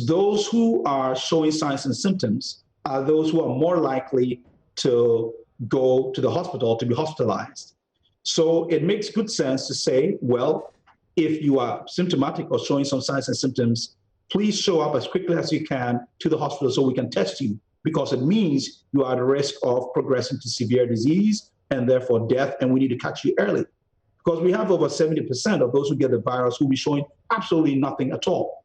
those who are showing signs and symptoms are those who are more likely to go to the hospital to be hospitalized. So it makes good sense to say, well, if you are symptomatic or showing some signs and symptoms, please show up as quickly as you can to the hospital so we can test you, because it means you are at risk of progressing to severe disease and therefore death, and we need to catch you early. Because we have over 70% of those who get the virus who will be showing absolutely nothing at all.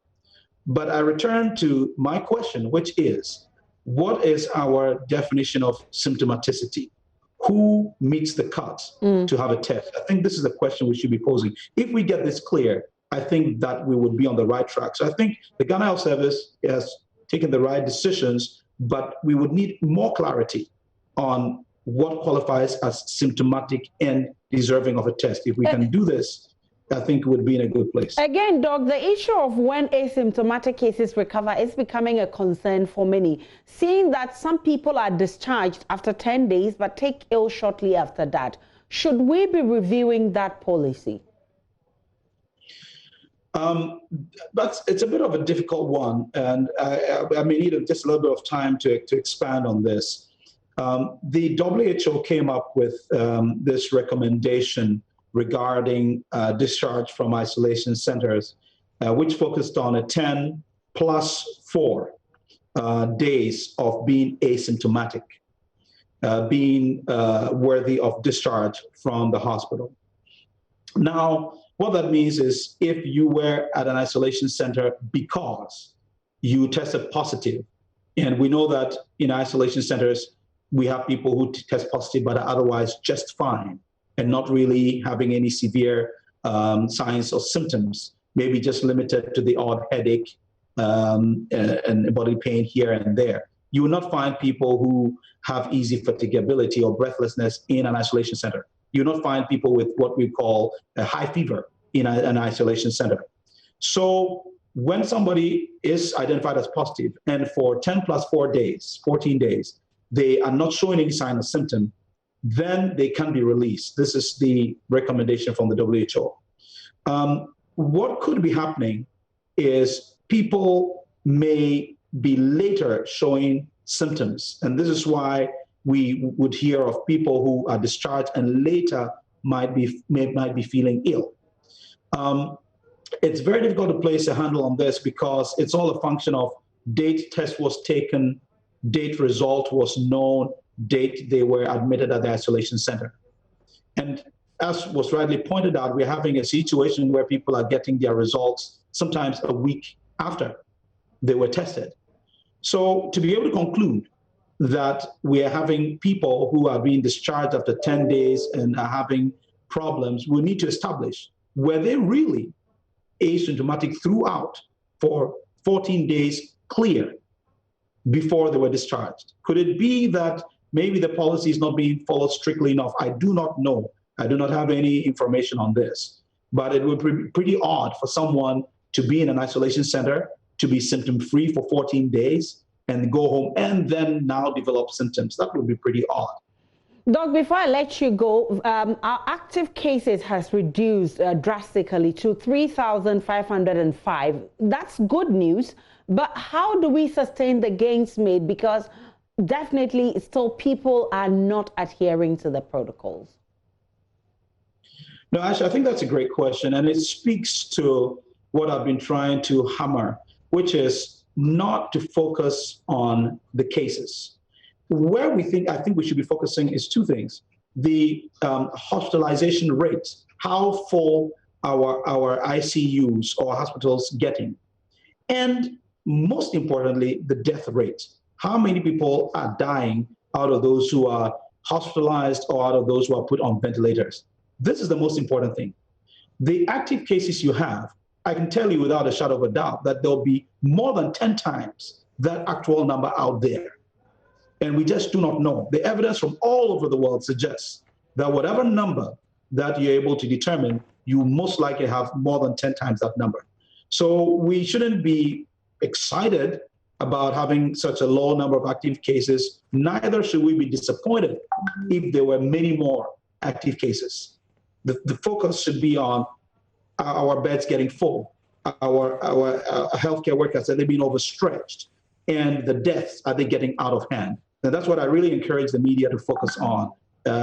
But I return to my question, which is, what is our definition of symptomaticity? Who meets the cut to have a test? I think this is the question we should be posing. If we get this clear, I think that we would be on the right track. So I think the Ghana Health Service has taken the right decisions, but we would need more clarity on what qualifies as symptomatic and deserving of a test. If we can do this, I think we would be in a good place. Again, Doc, the issue of when asymptomatic cases recover is becoming a concern for many, seeing that some people are discharged after 10 days but take ill shortly after that. Should we be reviewing that policy? It's a bit of a difficult one, and I may need just a little bit of time to expand on this. The WHO came up with this recommendation regarding discharge from isolation centers, which focused on a 10 plus 4 days of being asymptomatic, being worthy of discharge from the hospital. Now, what that means is if you were at an isolation center because you tested positive, and we know that in isolation centers, we have people who test positive but are otherwise just fine and not really having any severe signs or symptoms, maybe just limited to the odd headache and body pain here and there. You will not find people who have easy fatigability or breathlessness in an isolation center. You will not find people with what we call a high fever in an isolation center. So when somebody is identified as positive and for 10 plus 4 days, 14 days, they are not showing any sign or symptom, then they can be released. This is the recommendation from the WHO. What could be happening is people may be later showing symptoms. And this is why we would hear of people who are discharged and later might be feeling ill. It's very difficult to place a handle on this because it's all a function of date test was taken, date result was known, date they were admitted at the isolation center. And as was rightly pointed out, we're having a situation where people are getting their results sometimes a week after they were tested. So to be able to conclude that we are having people who are being discharged after 10 days and are having problems, we need to establish, were they really asymptomatic throughout for 14 days clear before they were discharged? Could it be that maybe the policy is not being followed strictly enough? I do not know. I do not have any information on this. But it would be pretty odd for someone to be in an isolation center, to be symptom-free for 14 days, and go home and then now develop symptoms. That would be pretty odd. Doc, before I let you go, our active cases has reduced drastically to 3,505. That's good news, but how do we sustain the gains made? Because definitely still people are not adhering to the protocols. No, actually, I think that's a great question, and it speaks to what I've been trying to hammer, which is not to focus on the cases. Where I think we should be focusing is two things: the hospitalization rate, how full our ICUs or hospitals getting, and most importantly, the death rate. How many people are dying out of those who are hospitalized or out of those who are put on ventilators? This is the most important thing. The active cases you have, I can tell you without a shadow of a doubt that there'll be more than 10 times that actual number out there. And we just do not know. The evidence from all over the world suggests that whatever number that you're able to determine, you most likely have more than 10 times that number. So we shouldn't be excited about having such a low number of active cases. Neither should we be disappointed if there were many more active cases. The focus should be on our beds getting full, our healthcare workers, are they being overstretched, and the deaths, are they getting out of hand? And that's what I really encourage the media to focus on,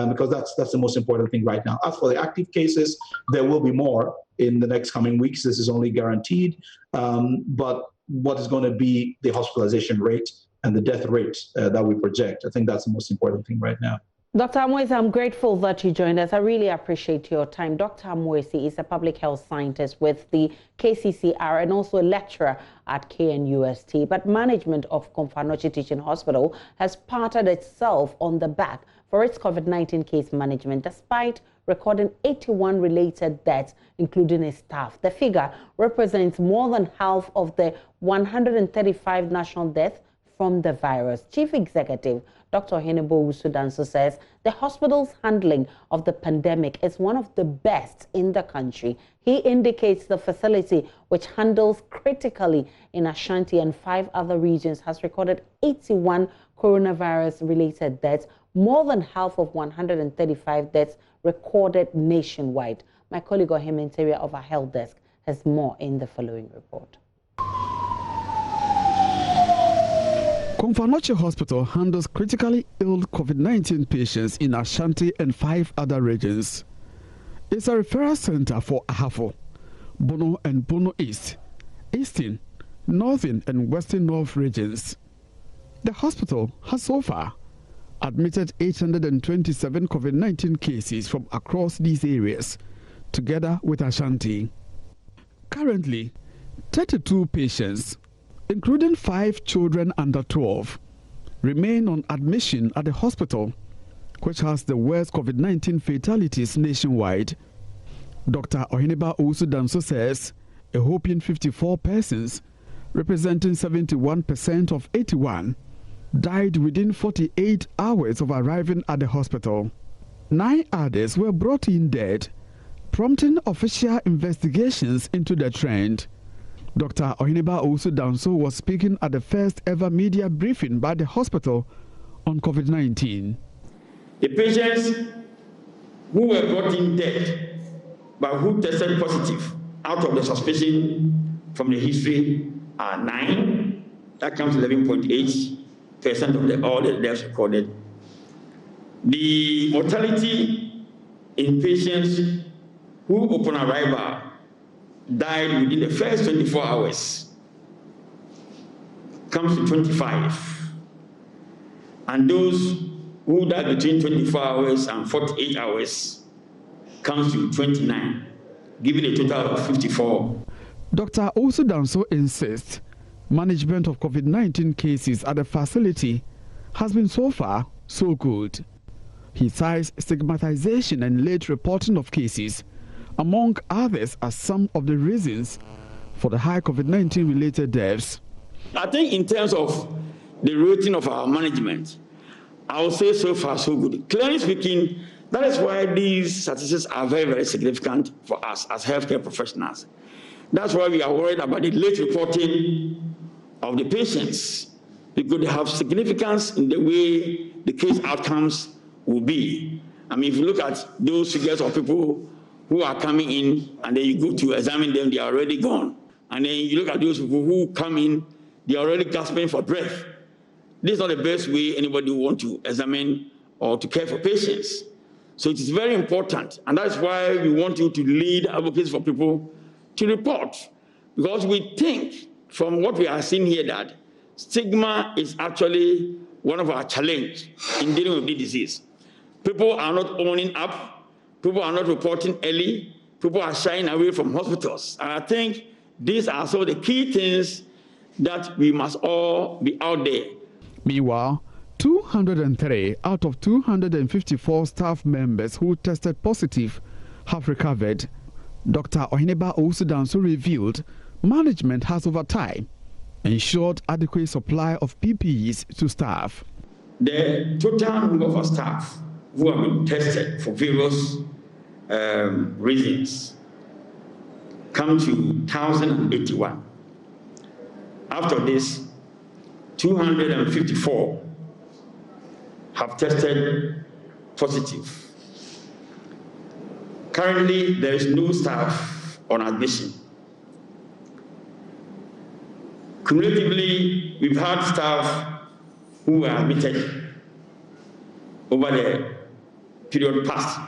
because that's the most important thing right now. As for the active cases, there will be more in the next coming weeks. This is only guaranteed. But what is going to be the hospitalization rate and the death rate that we project? I think that's the most important thing right now. Dr. Amoesi, I'm grateful that you joined us. I really appreciate your time. Dr. Amoesi is a public health scientist with the KCCR and also a lecturer at KNUST. But management of Komfo Teaching Hospital has patted itself on the back for its COVID-19 case management, despite recording 81 related deaths, including its staff. The figure represents more than half of the 135 national deaths from the virus. Chief Executive Dr. Ohenebo Usudanso says the hospital's handling of the pandemic is one of the best in the country. He indicates the facility, which handles critically in Ashanti and 5 other regions, has recorded 81 coronavirus-related deaths, more than half of 135 deaths recorded nationwide. My colleague Ohim Interior of our health desk has more in the following report. Komfo Hospital handles critically ill COVID-19 patients in Ashanti and 5 other regions. It's a referral center for Ahafo, Bono and Bono East, Eastern, Northern and Western North regions. The hospital has so far admitted 827 COVID-19 cases from across these areas, together with Ashanti. Currently, 32 patients, including 5 children under 12, remain on admission at the hospital, which has the worst COVID-19 fatalities nationwide. Dr. Ohenebo Usudanso says a whopping 54 persons, representing 71% of 81, died within 48 hours of arriving at the hospital. 9 others were brought in dead, prompting official investigations into the trend. Dr. Ohenebo Usudanso was speaking at the first ever media briefing by the hospital on COVID-19. The patients who were brought in dead but who tested positive out of the suspicion from the history are 9. That comes to 11.8% of all the deaths recorded. The mortality in patients who upon arrival died within the first 24 hours comes to 25. And those who died between 24 hours and 48 hours comes to 29, giving a total of 54. Dr. Usudanso insists Management of COVID-19 cases at the facility has been so far so good. He cites stigmatization and late reporting of cases, among others, as some of the reasons for the high COVID-19 related deaths. I think in terms of the routine of our management, I would say so far so good. Clearly speaking, that is why these statistics are very, very significant for us as healthcare professionals. That's why we are worried about the late reporting of the patients. It could have significance in the way the case outcomes will be. I mean, if you look at those figures of people who are coming in and then you go to examine them, they are already gone. And then you look at those people who come in, they are already gasping for breath. This is not the best way anybody will want to examine or to care for patients. So it is very important, and that's why we want you to lead advocates for people to report, because we think from what we are seeing here that stigma is actually one of our challenges in dealing with the disease. People are not owning up, people are not reporting early, people are shying away from hospitals. And I think these are some of the key things that we must all be out there. Meanwhile, 203 out of 254 staff members who tested positive have recovered. Dr. Ohineba Owusu-Danso revealed management has over time ensured adequate supply of PPEs to staff. The total number of our staff who have been tested for various reasons come to 1,081. After this, 254 have tested positive. Currently, there is no staff on admission. Cumulatively, we've had staff who were admitted over the period past.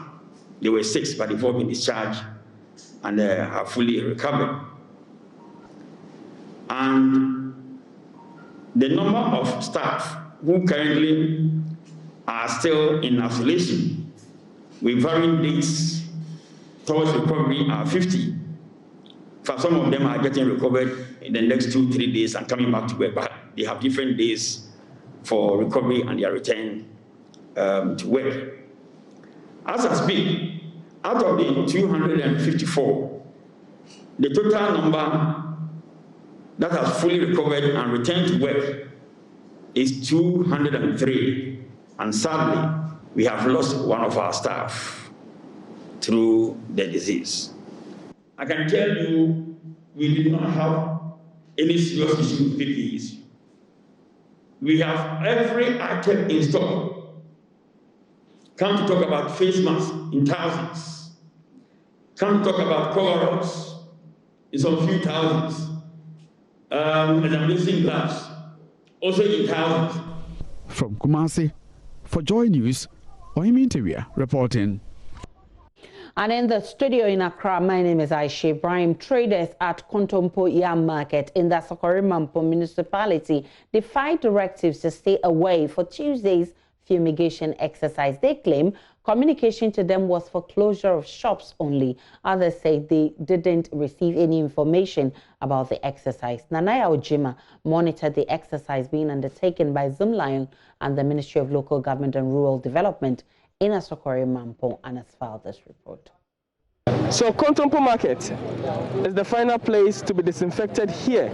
There were 6, but they've all been discharged and have fully recovered. And the number of staff who currently are still in isolation with varying dates towards recovery are 50. For some of them are getting recovered in the next 2-3 days and coming back to work, but they have different days for recovery and their return to work. As I speak, out of the 254, the total number that has fully recovered and returned to work is 203. And sadly, we have lost one of our staff through the disease. I can tell you, we did not have any serious issue with PPEs. We have every item in stock. Come to talk about face masks in thousands. Come to talk about coveralls in some few thousands. Examination gloves, also in thousands. From Kumasi, for Joynews, Oiminteria reporting. And in the studio in Accra, my name is IBRAHIM. Traders at KONTOMPO Yam Market in the Sokorimampo municipality defied directives to stay away for Tuesday's fumigation exercise. They claim communication to them was for closure of shops only. Others say they didn't receive any information about the exercise. Nanaya Ojima monitored the exercise being undertaken by Zoomlion and the Ministry of Local Government and Rural Development in Sokorimampo, and has filed this report. So KONTOMPO Market is the final place to be disinfected here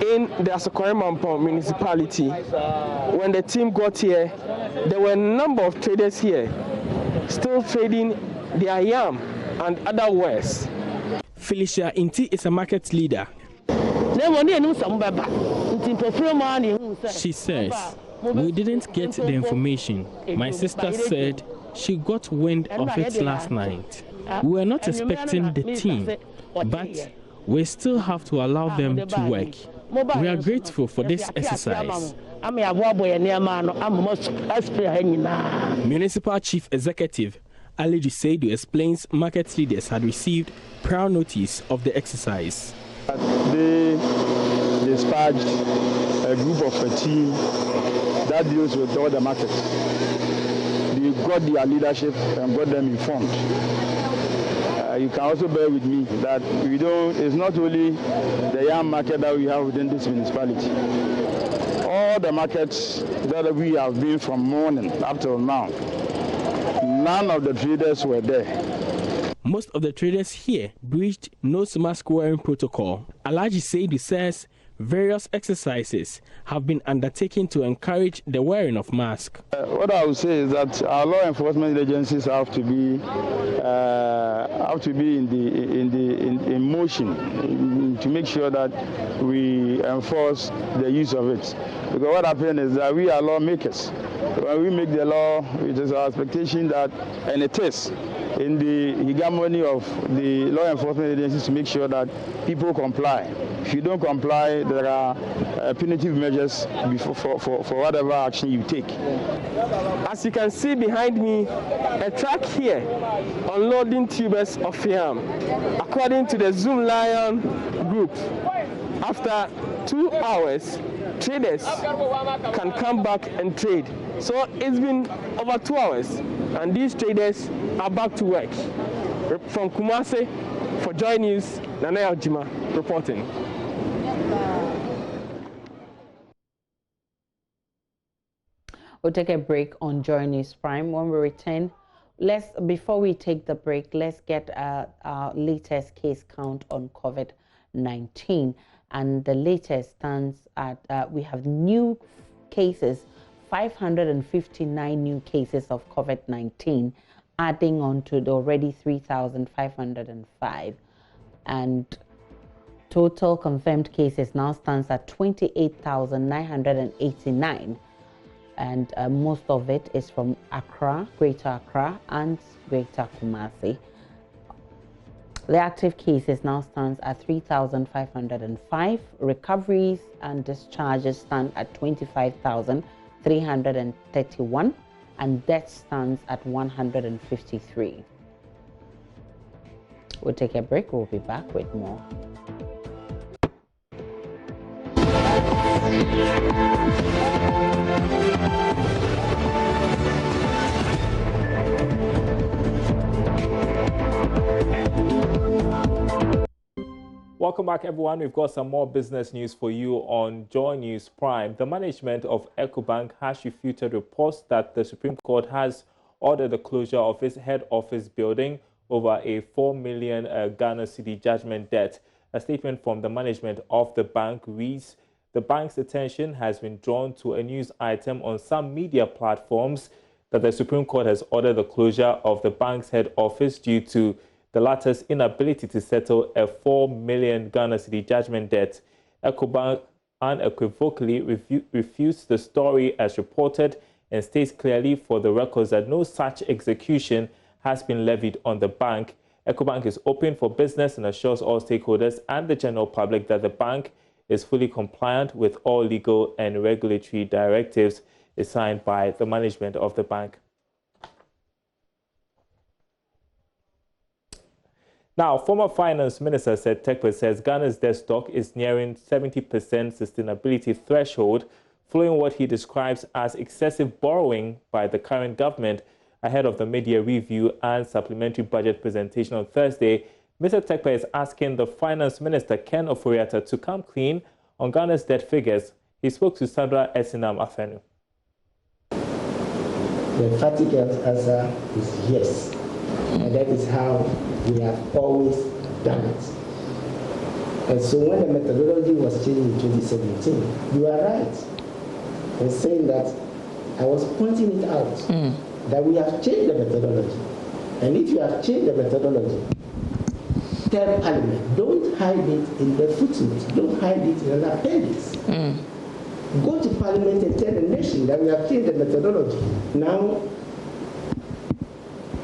in the Sokorimampo municipality. When the team got here, there were a number of traders here still trading their yam and other wares. Felicia Inti is a market leader. She says, "We didn't get the information. My sister said she got wind of it last night. We were not expecting the team, but we still have to allow them to work. We are grateful for this exercise." Municipal Chief Executive Ali Juseidu explains market leaders had received prior notice of the exercise. They dispatched a group of a team that deals with all the markets. They got their leadership and got them informed. you can also bear with me that it's not only the yam market that we have within this municipality. All the markets that we have been from morning up till now, none of the traders were there. Most of the traders here breached nose mask wearing protocol. Alhaji Seidu says various exercises have been undertaken to encourage the wearing of masks. What I would say is that our law enforcement agencies have to be in motion to make sure that we enforce the use of it. Because what happens is that we are lawmakers. When we make the law, it is our expectation that, and it is, in the hegemony of the law enforcement agencies to make sure that people comply. If you don't comply, there are punitive measures for whatever action you take. As you can see behind me, a truck here unloading tubers of yam. According to the Zoom Lion group, after 2 hours, traders can come back and trade. So it's been over 2 hours, and these traders are back to work. From Kumasi, for Joynews, Nana Jima reporting. We'll take a break on Joynews Prime. When we return, before we take the break, let's get our latest case count on COVID-19. And the latest stands at, we have new cases, 559 new cases of COVID-19, adding on to the already 3,505. And total confirmed cases now stands at 28,989. And most of it is from Accra, Greater Accra, and Greater Kumasi. The active cases now stands at 3,505. Recoveries and discharges stand at 25,331, and death stands at 153. We'll take a break. We'll be back with more. Welcome back, everyone. We've got some more business news for you on Joynews Prime. The management of EcoBank has refuted reports that the Supreme Court has ordered the closure of its head office building over a 4 million Ghana cedi judgment debt. A statement from the management of the bank reads, the bank's attention has been drawn to a news item on some media platforms that the Supreme Court has ordered the closure of the bank's head office due to the latter's inability to settle a 4 million Ghana cedi judgment debt. EcoBank unequivocally refutes the story as reported and states clearly for the records that no such execution has been levied on the bank. EcoBank is open for business and assures all stakeholders and the general public that the bank is fully compliant with all legal and regulatory directives. Is signed by the management of the bank. Now, former Finance Minister Seth Terkper says Ghana's debt stock is nearing 70% sustainability threshold, following what he describes as excessive borrowing by the current government ahead of the media review and supplementary budget presentation on Thursday. Mr. Terkper is asking the Finance Minister, Ken Ofori-Atta, to come clean on Ghana's debt figures. He spoke to Sandra Esinam Afenu. The emphatic answer is yes. And that is how we have always done it. And so when the methodology was changed in 2017, you are right in saying that I was pointing it out, that we have changed the methodology. And if you have changed the methodology, tell Parliament, don't hide it in the footnote, don't hide it in an appendix. Go to Parliament and tell the nation that we have changed the methodology. Now,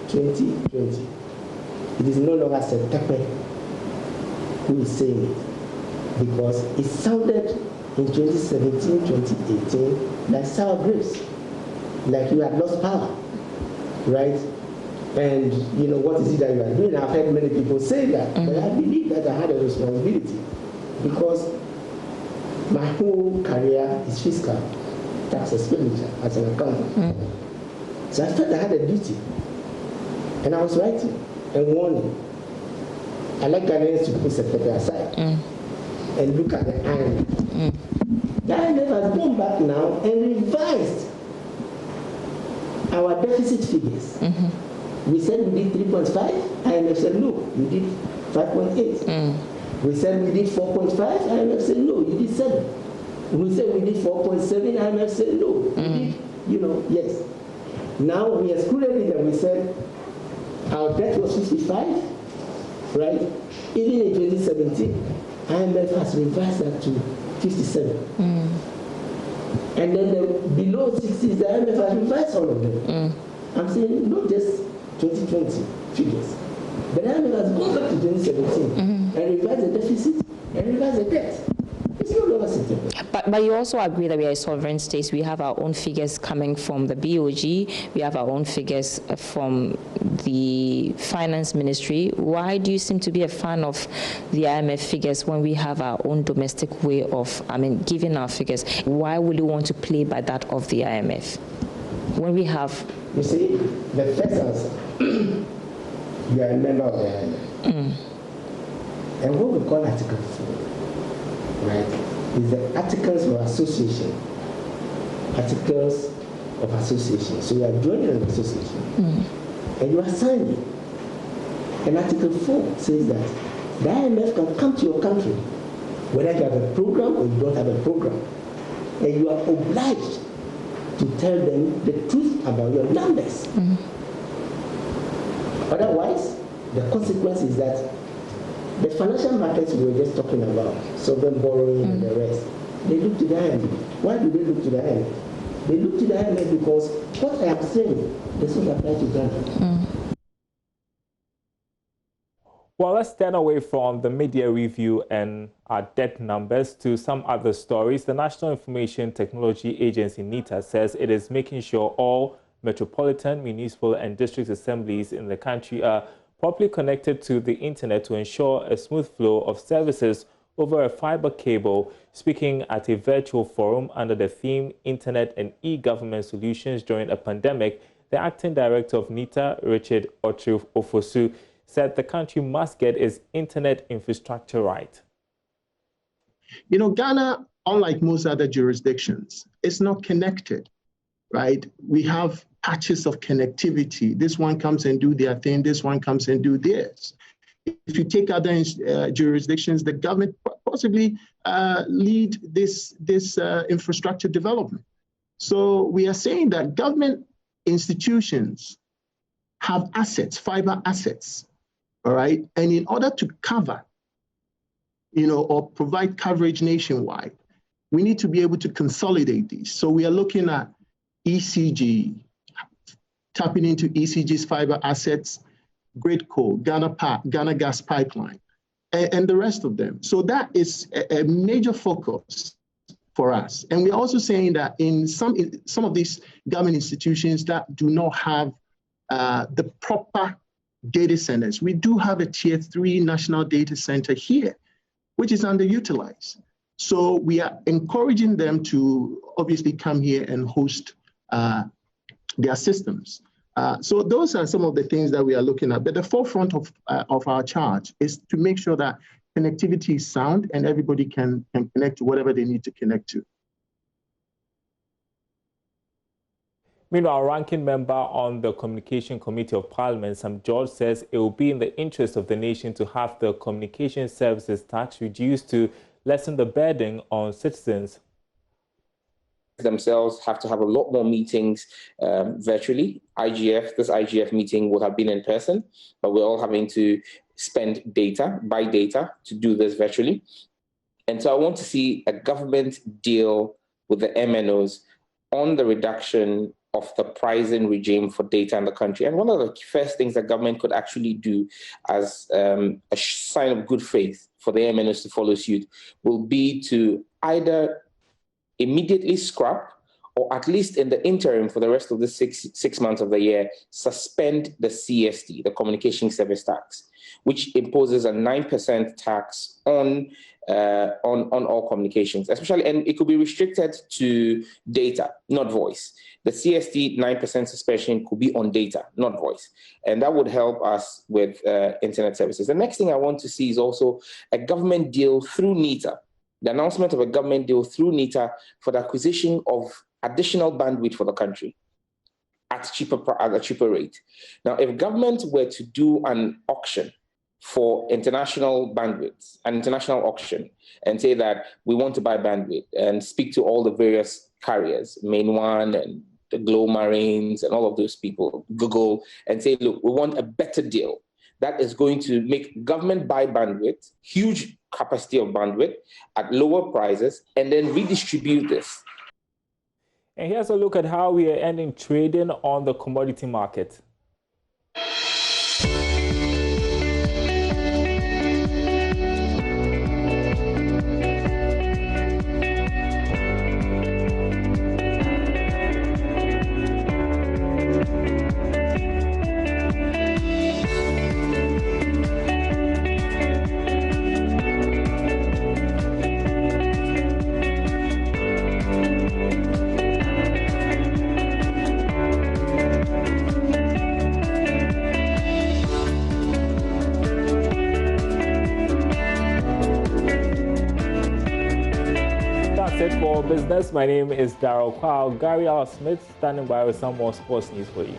2020, it is no longer Seth Terkper who is saying it, because it sounded in 2017, 2018 like sour grapes, like you had lost power, right? And you know, what is it that you are doing? I've heard many people say that, but I believe that I had a responsibility, because my whole career is fiscal, tax expenditure as an accountant. So I felt I had a duty. And I was writing and warning I like Ghanaians to put September aside and look at the IMF. The IMF has gone back now and revised our deficit figures. We said we did 3.5, IMF said no, you did 5.8. We said we did 4.5, IMF said no, you did 7. We said we did 4.7, IMF said no, you did, yes. Now we excluded it and we said our debt was 55, right? Even in 2017, IMF has revised that to 57. And then the below 60s, the IMF has revised all of them. I'm saying not just 2020 figures, but the IMF has gone back to 2017 and revised the deficit and revised the debt. It's no longer September. But you also agree that we are a sovereign state. We have our own figures coming from the BOG. We have our own figures from the finance ministry. Why do you seem to be a fan of the IMF figures when we have our own domestic way of, giving our figures? Why would you want to play by that of the IMF when we have? You see, the first answer, you are a member of the IMF. And what we call Article 4, right, is the Articles of Association. Articles of Association. So you are joining an association. And you are signing. And Article 4 says that the IMF can come to your country, whether you have a program or you don't have a program. And you are obliged to tell them the truth about your numbers. Otherwise, the consequence is that the financial markets we were just talking about, sovereign borrowing and the rest, they look to the IMF. Why do they look to the IMF? They look to the IMF because what I am saying does not apply to Ghana. Well, let's turn away from the media review and our debt numbers to some other stories. The National Information Technology Agency, NITA, says it is making sure all metropolitan, municipal and district assemblies in the country are properly connected to the internet to ensure a smooth flow of services over a fiber cable. Speaking at a virtual forum under the theme Internet and E-Government Solutions during a pandemic, the acting director of NITA, Richard Ofosu, said the country must get its internet infrastructure right. You know, Ghana, unlike most other jurisdictions, is not connected, right? We have patches of connectivity. This one comes and do their thing, this one comes and do theirs. If you take other jurisdictions, the government possibly lead this infrastructure development. So we are saying that government institutions have assets, fiber assets, all right? And in order to cover, or provide coverage nationwide, we need to be able to consolidate these. So we are looking at ECG, tapping into ECG's fiber assets, Gridco, Ghana Gas Pipeline, and the rest of them. So that is a major focus for us. And we're also saying that in some of these government institutions that do not have the proper data centers, we do have a Tier 3 national data center here, which is underutilized. So we are encouraging them to obviously come here and host their systems. So those are some of the things that we are looking at. But the forefront of our charge is to make sure that connectivity is sound and everybody can connect to whatever they need to connect to. Meanwhile, ranking member on the Communication Committee of Parliament, Sam George, says it will be in the interest of the nation to have the communication services tax reduced to lessen the burden on citizens. Themselves have to have a lot more meetings virtually. This IGF meeting would have been in person, but we're all having to spend buy data to do this virtually. And so I want to see a government deal with the MNOs on the reduction of the pricing regime for data in the country. And one of the first things that government could actually do as a sign of good faith for the MNOs to follow suit will be to either immediately scrap or at least in the interim for the rest of the six months of the year, suspend the CST, the Communication Service Tax, which imposes a 9% tax on all communications, especially, and it could be restricted to data, not voice. The CST 9% suspension could be on data, not voice. And that would help us with internet services. The next thing I want to see is also a government deal through NITA, the announcement of a government deal through NITA for the acquisition of additional bandwidth for the country at a cheaper rate. Now, if government were to do an auction for international bandwidth, an international auction, and say that we want to buy bandwidth and speak to all the various carriers, Main One and the Glow Marines and all of those people, Google, and say, look, we want a better deal that is going to make government buy bandwidth, huge capacity of bandwidth at lower prices, and then redistribute this. And here's a look at how we are ending trading on the commodity market. For business, my name is Darrell Kwao. Gary R. Smith standing by with some more sports news for you.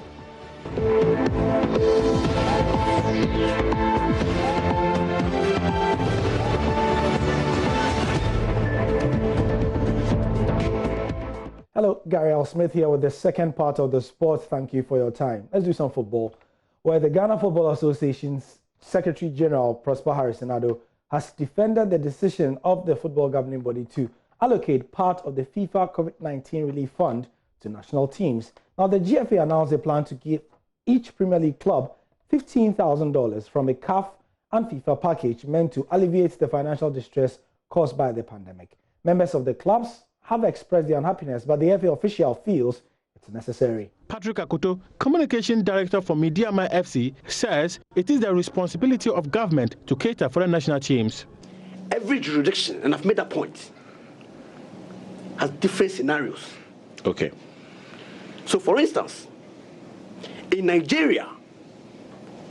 Hello, Gary R. Smith here with the second part of the sport. Thank you for your time. Let's do some football, where the Ghana Football Association's Secretary General Prosper Harrison-Addo has defended the decision of the football governing body to allocate part of the FIFA COVID-19 relief fund to national teams. Now, the GFA announced a plan to give each Premier League club $15,000 from a CAF and FIFA package meant to alleviate the financial distress caused by the pandemic. Members of the clubs have expressed their unhappiness, but the FA official feels it's necessary. Patrick Akoto, Communication Director for Mediama FC, says it is the responsibility of government to cater for the national teams. Every jurisdiction, and I've made that point, has different scenarios. Okay. So, for instance, in Nigeria,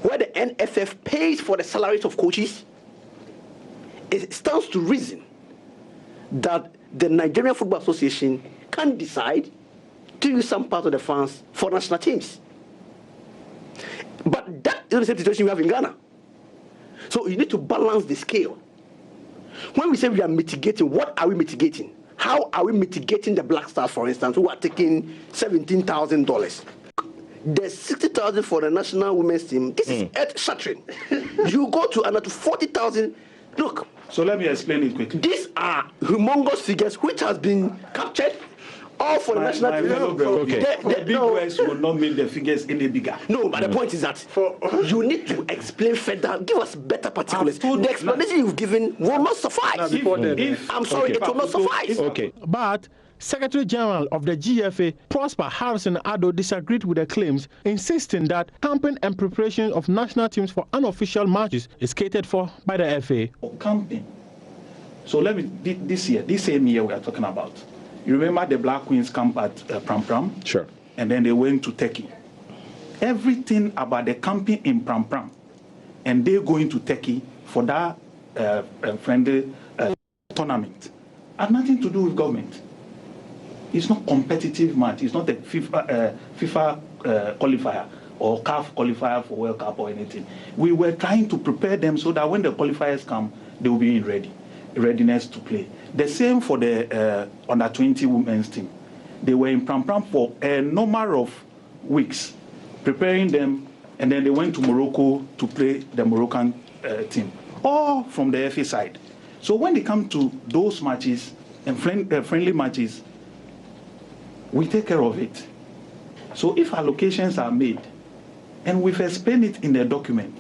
where the NFF pays for the salaries of coaches, it stands to reason that the Nigerian Football Association can decide to use some part of the funds for national teams. But that is the same situation we have in Ghana. So you need to balance the scale. When we say we are mitigating, what are we mitigating? How are we mitigating the Black Stars, for instance, who are taking $17,000? There's $60,000 for the national women's team. This is earth-shattering. You go to another $40,000. Look. So let me explain it quickly. These are humongous figures which has been captured. All for the national team. The big words will not make the figures any bigger. No, but the point is that you need to explain further. Give us better particulars. The explanation you've given will not suffice. I'm sorry, it will not suffice. Okay. But Secretary General of the GFA, Prosper Harrison-Addo, disagreed with the claims, insisting that camping and preparation of national teams for unofficial matches is catered for by the FA. Camping. So let me, this same year we are talking about. You remember the Black Queens camp at Pram Pram? Sure. And then they went to Turkey. Everything about the camping in Pram Pram, and they're going to Turkey for that friendly tournament, had nothing to do with government. It's not competitive match. It's not a FIFA qualifier or CAF qualifier for World Cup or anything. We were trying to prepare them so that when the qualifiers come, they will be in readiness to play. The same for the under-20 women's team. They were in Pram Pram for a number of weeks, preparing them, and then they went to Morocco to play the Moroccan team, all from the FA side. So when they come to those matches and friendly matches, we take care of it. So if allocations are made, and we've explained it in the document,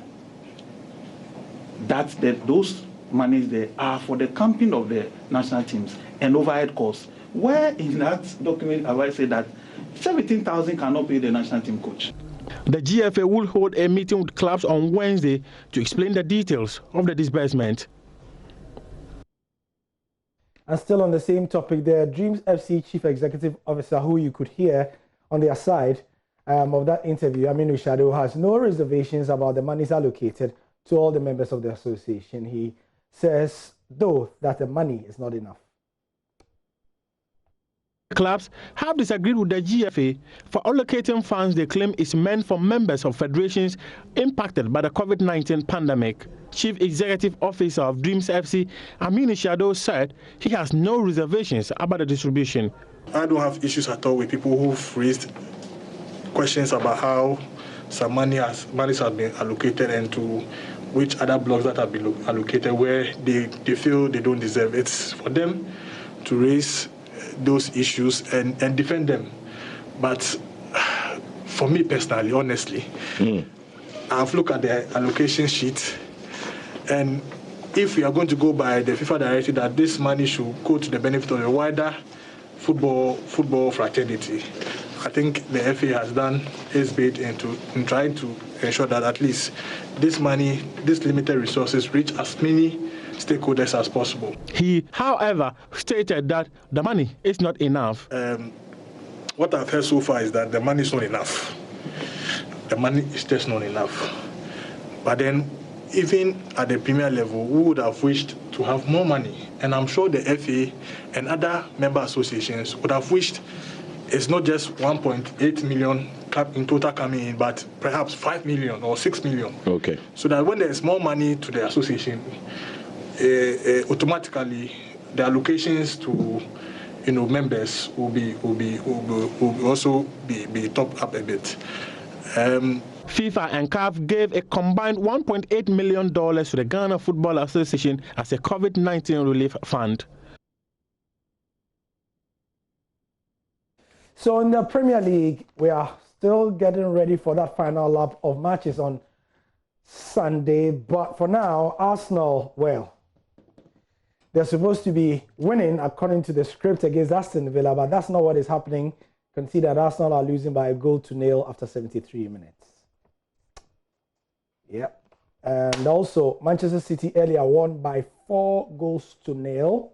that those monies there are for the camping of the national teams and overhead costs Where in that document have I said that 17,000 cannot pay the national team coach? The GFA will hold a meeting with clubs on Wednesday to explain the details of the disbursement. And still on the same topic, the Dreams FC Chief Executive Officer, who you could hear on their side of that interview, Aminu Shadow, has no reservations about the monies allocated to all the members of the association. He says, though, that the money is not enough. Clubs have disagreed with the GFA for allocating funds they claim is meant for members of federations impacted by the COVID-19 pandemic. Chief Executive Officer of Dreams FC, Aminu Shadow, said he has no reservations about the distribution. I don't have issues at all with people who've raised questions about how some monies have been allocated and to which other blocks that have been allocated where they feel they don't deserve. It's for them to raise those issues and defend them. But for me personally, honestly, I've looked at the allocation sheet, and if we are going to go by the FIFA directive that this money should go to the benefit of a wider football fraternity, I think the FA has done its bit in trying to ensure that at least this money, these limited resources, reach as many stakeholders as possible. He, however, stated that the money is not enough. What I've heard so far is that the money is not enough. The money is just not enough. But then, even at the Premier level, we would have wished to have more money. And I'm sure the FA and other member associations would have wished it's not just 1.8 million in total coming in, but perhaps 5 million or 6 million. Okay. So that when there's more money to the association, automatically the allocations to members will also be topped up a bit. FIFA and CAF gave a combined $1.8 million to the Ghana Football Association as a COVID-19 relief fund. So in the Premier League, we are still getting ready for that final lap of matches on Sunday. But for now, Arsenal, well, they're supposed to be winning according to the script against Aston Villa, but that's not what is happening. Consider that Arsenal are losing by 1-0 after 73 minutes. Yep. And also, Manchester City earlier won by 4-0.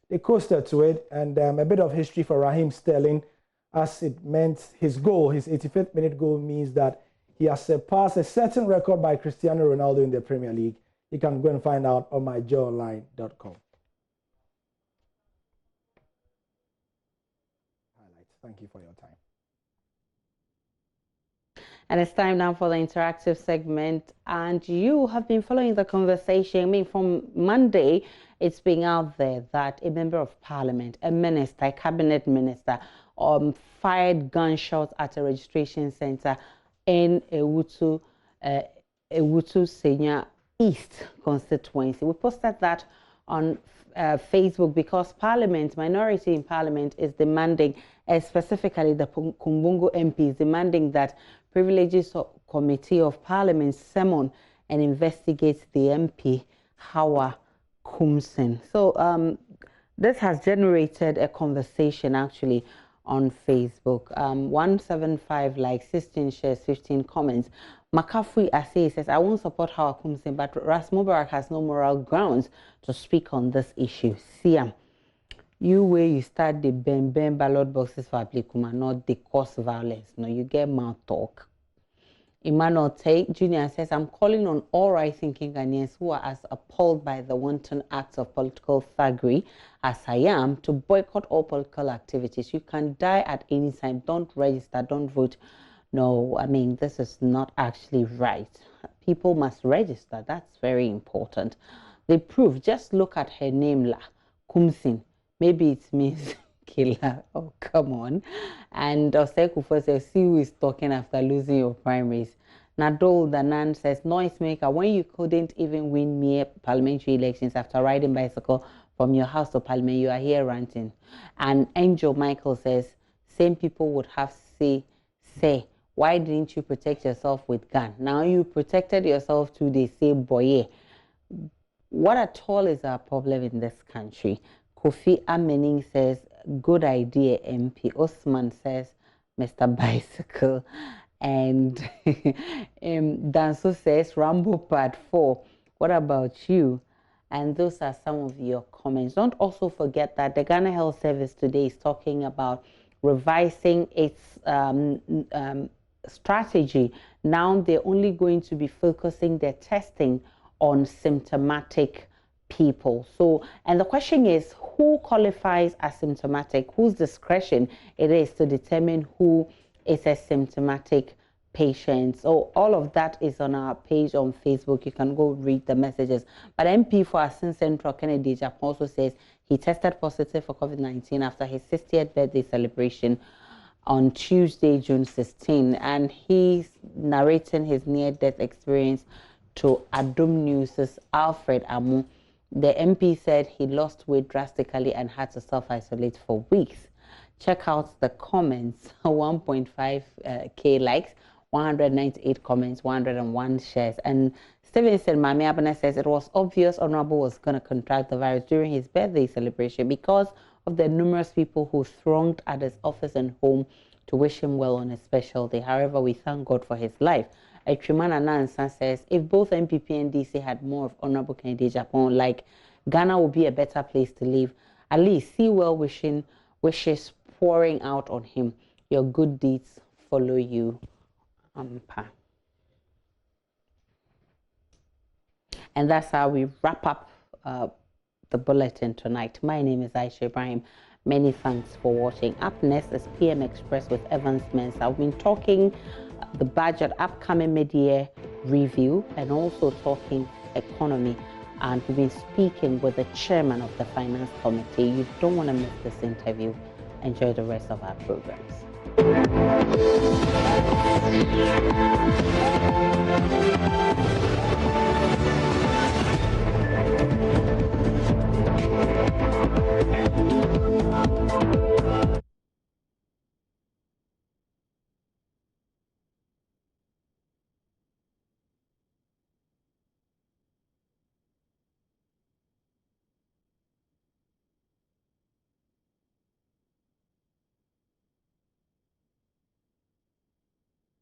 They coasted to it, and a bit of history for Raheem Sterling, as it meant his goal, his 85th minute goal, means that he has surpassed a certain record by Cristiano Ronaldo in the Premier League. You can go and find out on myjoyonline.com. Highlights. Thank you for your time. And it's time now for the interactive segment. And you have been following the conversation. I mean, from Monday, it's been out there that a member of parliament, a minister, a cabinet minister, fired gunshots at a registration center in Ewutu Senior East constituency. We posted that on Facebook because Parliament, minority in Parliament, is demanding, specifically the Kumbungu MPs, demanding that Privileges Committee of Parliament summon and investigate the MP, Hawa Kumsin. So this has generated a conversation actually on Facebook. 175 likes, 16 shares, 15 comments. Makafui Asay says, I won't support Hawa Kumsin, but Ras Mubarak has no moral grounds to speak on this issue. Siam, you where you start the Ben ballot boxes for Aplikuma, not the cause violence. No, you get mouth talk. Emmanuel Tate Jr. says, I'm calling on all right-thinking Ghanaians who are as appalled by the wanton acts of political thuggery as I am to boycott all political activities. You can die at any time. Don't register. Don't vote. No, I mean, this is not actually right. People must register. That's very important. The proof, just look at her name, La Kumsin. Maybe it means killer. Oh, come on. And Osei says, see who is talking after losing your primaries. Nadol Danan says, noisemaker, when you couldn't even win mere parliamentary elections after riding bicycle from your house to parliament, you are here ranting. And Angel Michael says, same people would have say, why didn't you protect yourself with gun? Now you protected yourself to the same boy. What at all is our problem in this country? Kofi Amening says, good idea, MP. Osman says, Mr. Bicycle. And Danso says, Rambo Part 4. What about you? And those are some of your comments. Don't also forget that the Ghana Health Service today is talking about revising its strategy. Now they're only going to be focusing their testing on symptomatic people. So, and the question is, who qualifies as symptomatic? Whose discretion it is to determine who is a symptomatic patient? So all of that is on our page on Facebook. You can go read the messages. But MP for Asin Central, Kennedy Japan, also says he tested positive for COVID-19 after his 60th birthday celebration on Tuesday, June 16, and he's narrating his near-death experience to Adom News' Alfred Amu. The MP said he lost weight drastically and had to self-isolate for weeks. Check out the comments. 1.5K likes, 198 comments, 101 shares. And Stevenson Mami Abana says it was obvious Honorable was going to contract the virus during his birthday celebration because of the numerous people who thronged at his office and home to wish him well on his special day. However, we thank God for his life. Trimana Nansan says, if both MPP and DC had more of Honorable Kennedy Japan, like Ghana would be a better place to live. At least see well wishes pouring out on him. Your good deeds follow you. And that's how we wrap up the bulletin tonight. My name is AISHA IBRAHIM. Many thanks for watching. Up next is PM Express with Evans Mensah. I've been talking the budget, upcoming mid-year review, and also talking economy. And we've been speaking with the chairman of the Finance Committee. You don't want to miss this interview. Enjoy the rest of our programs.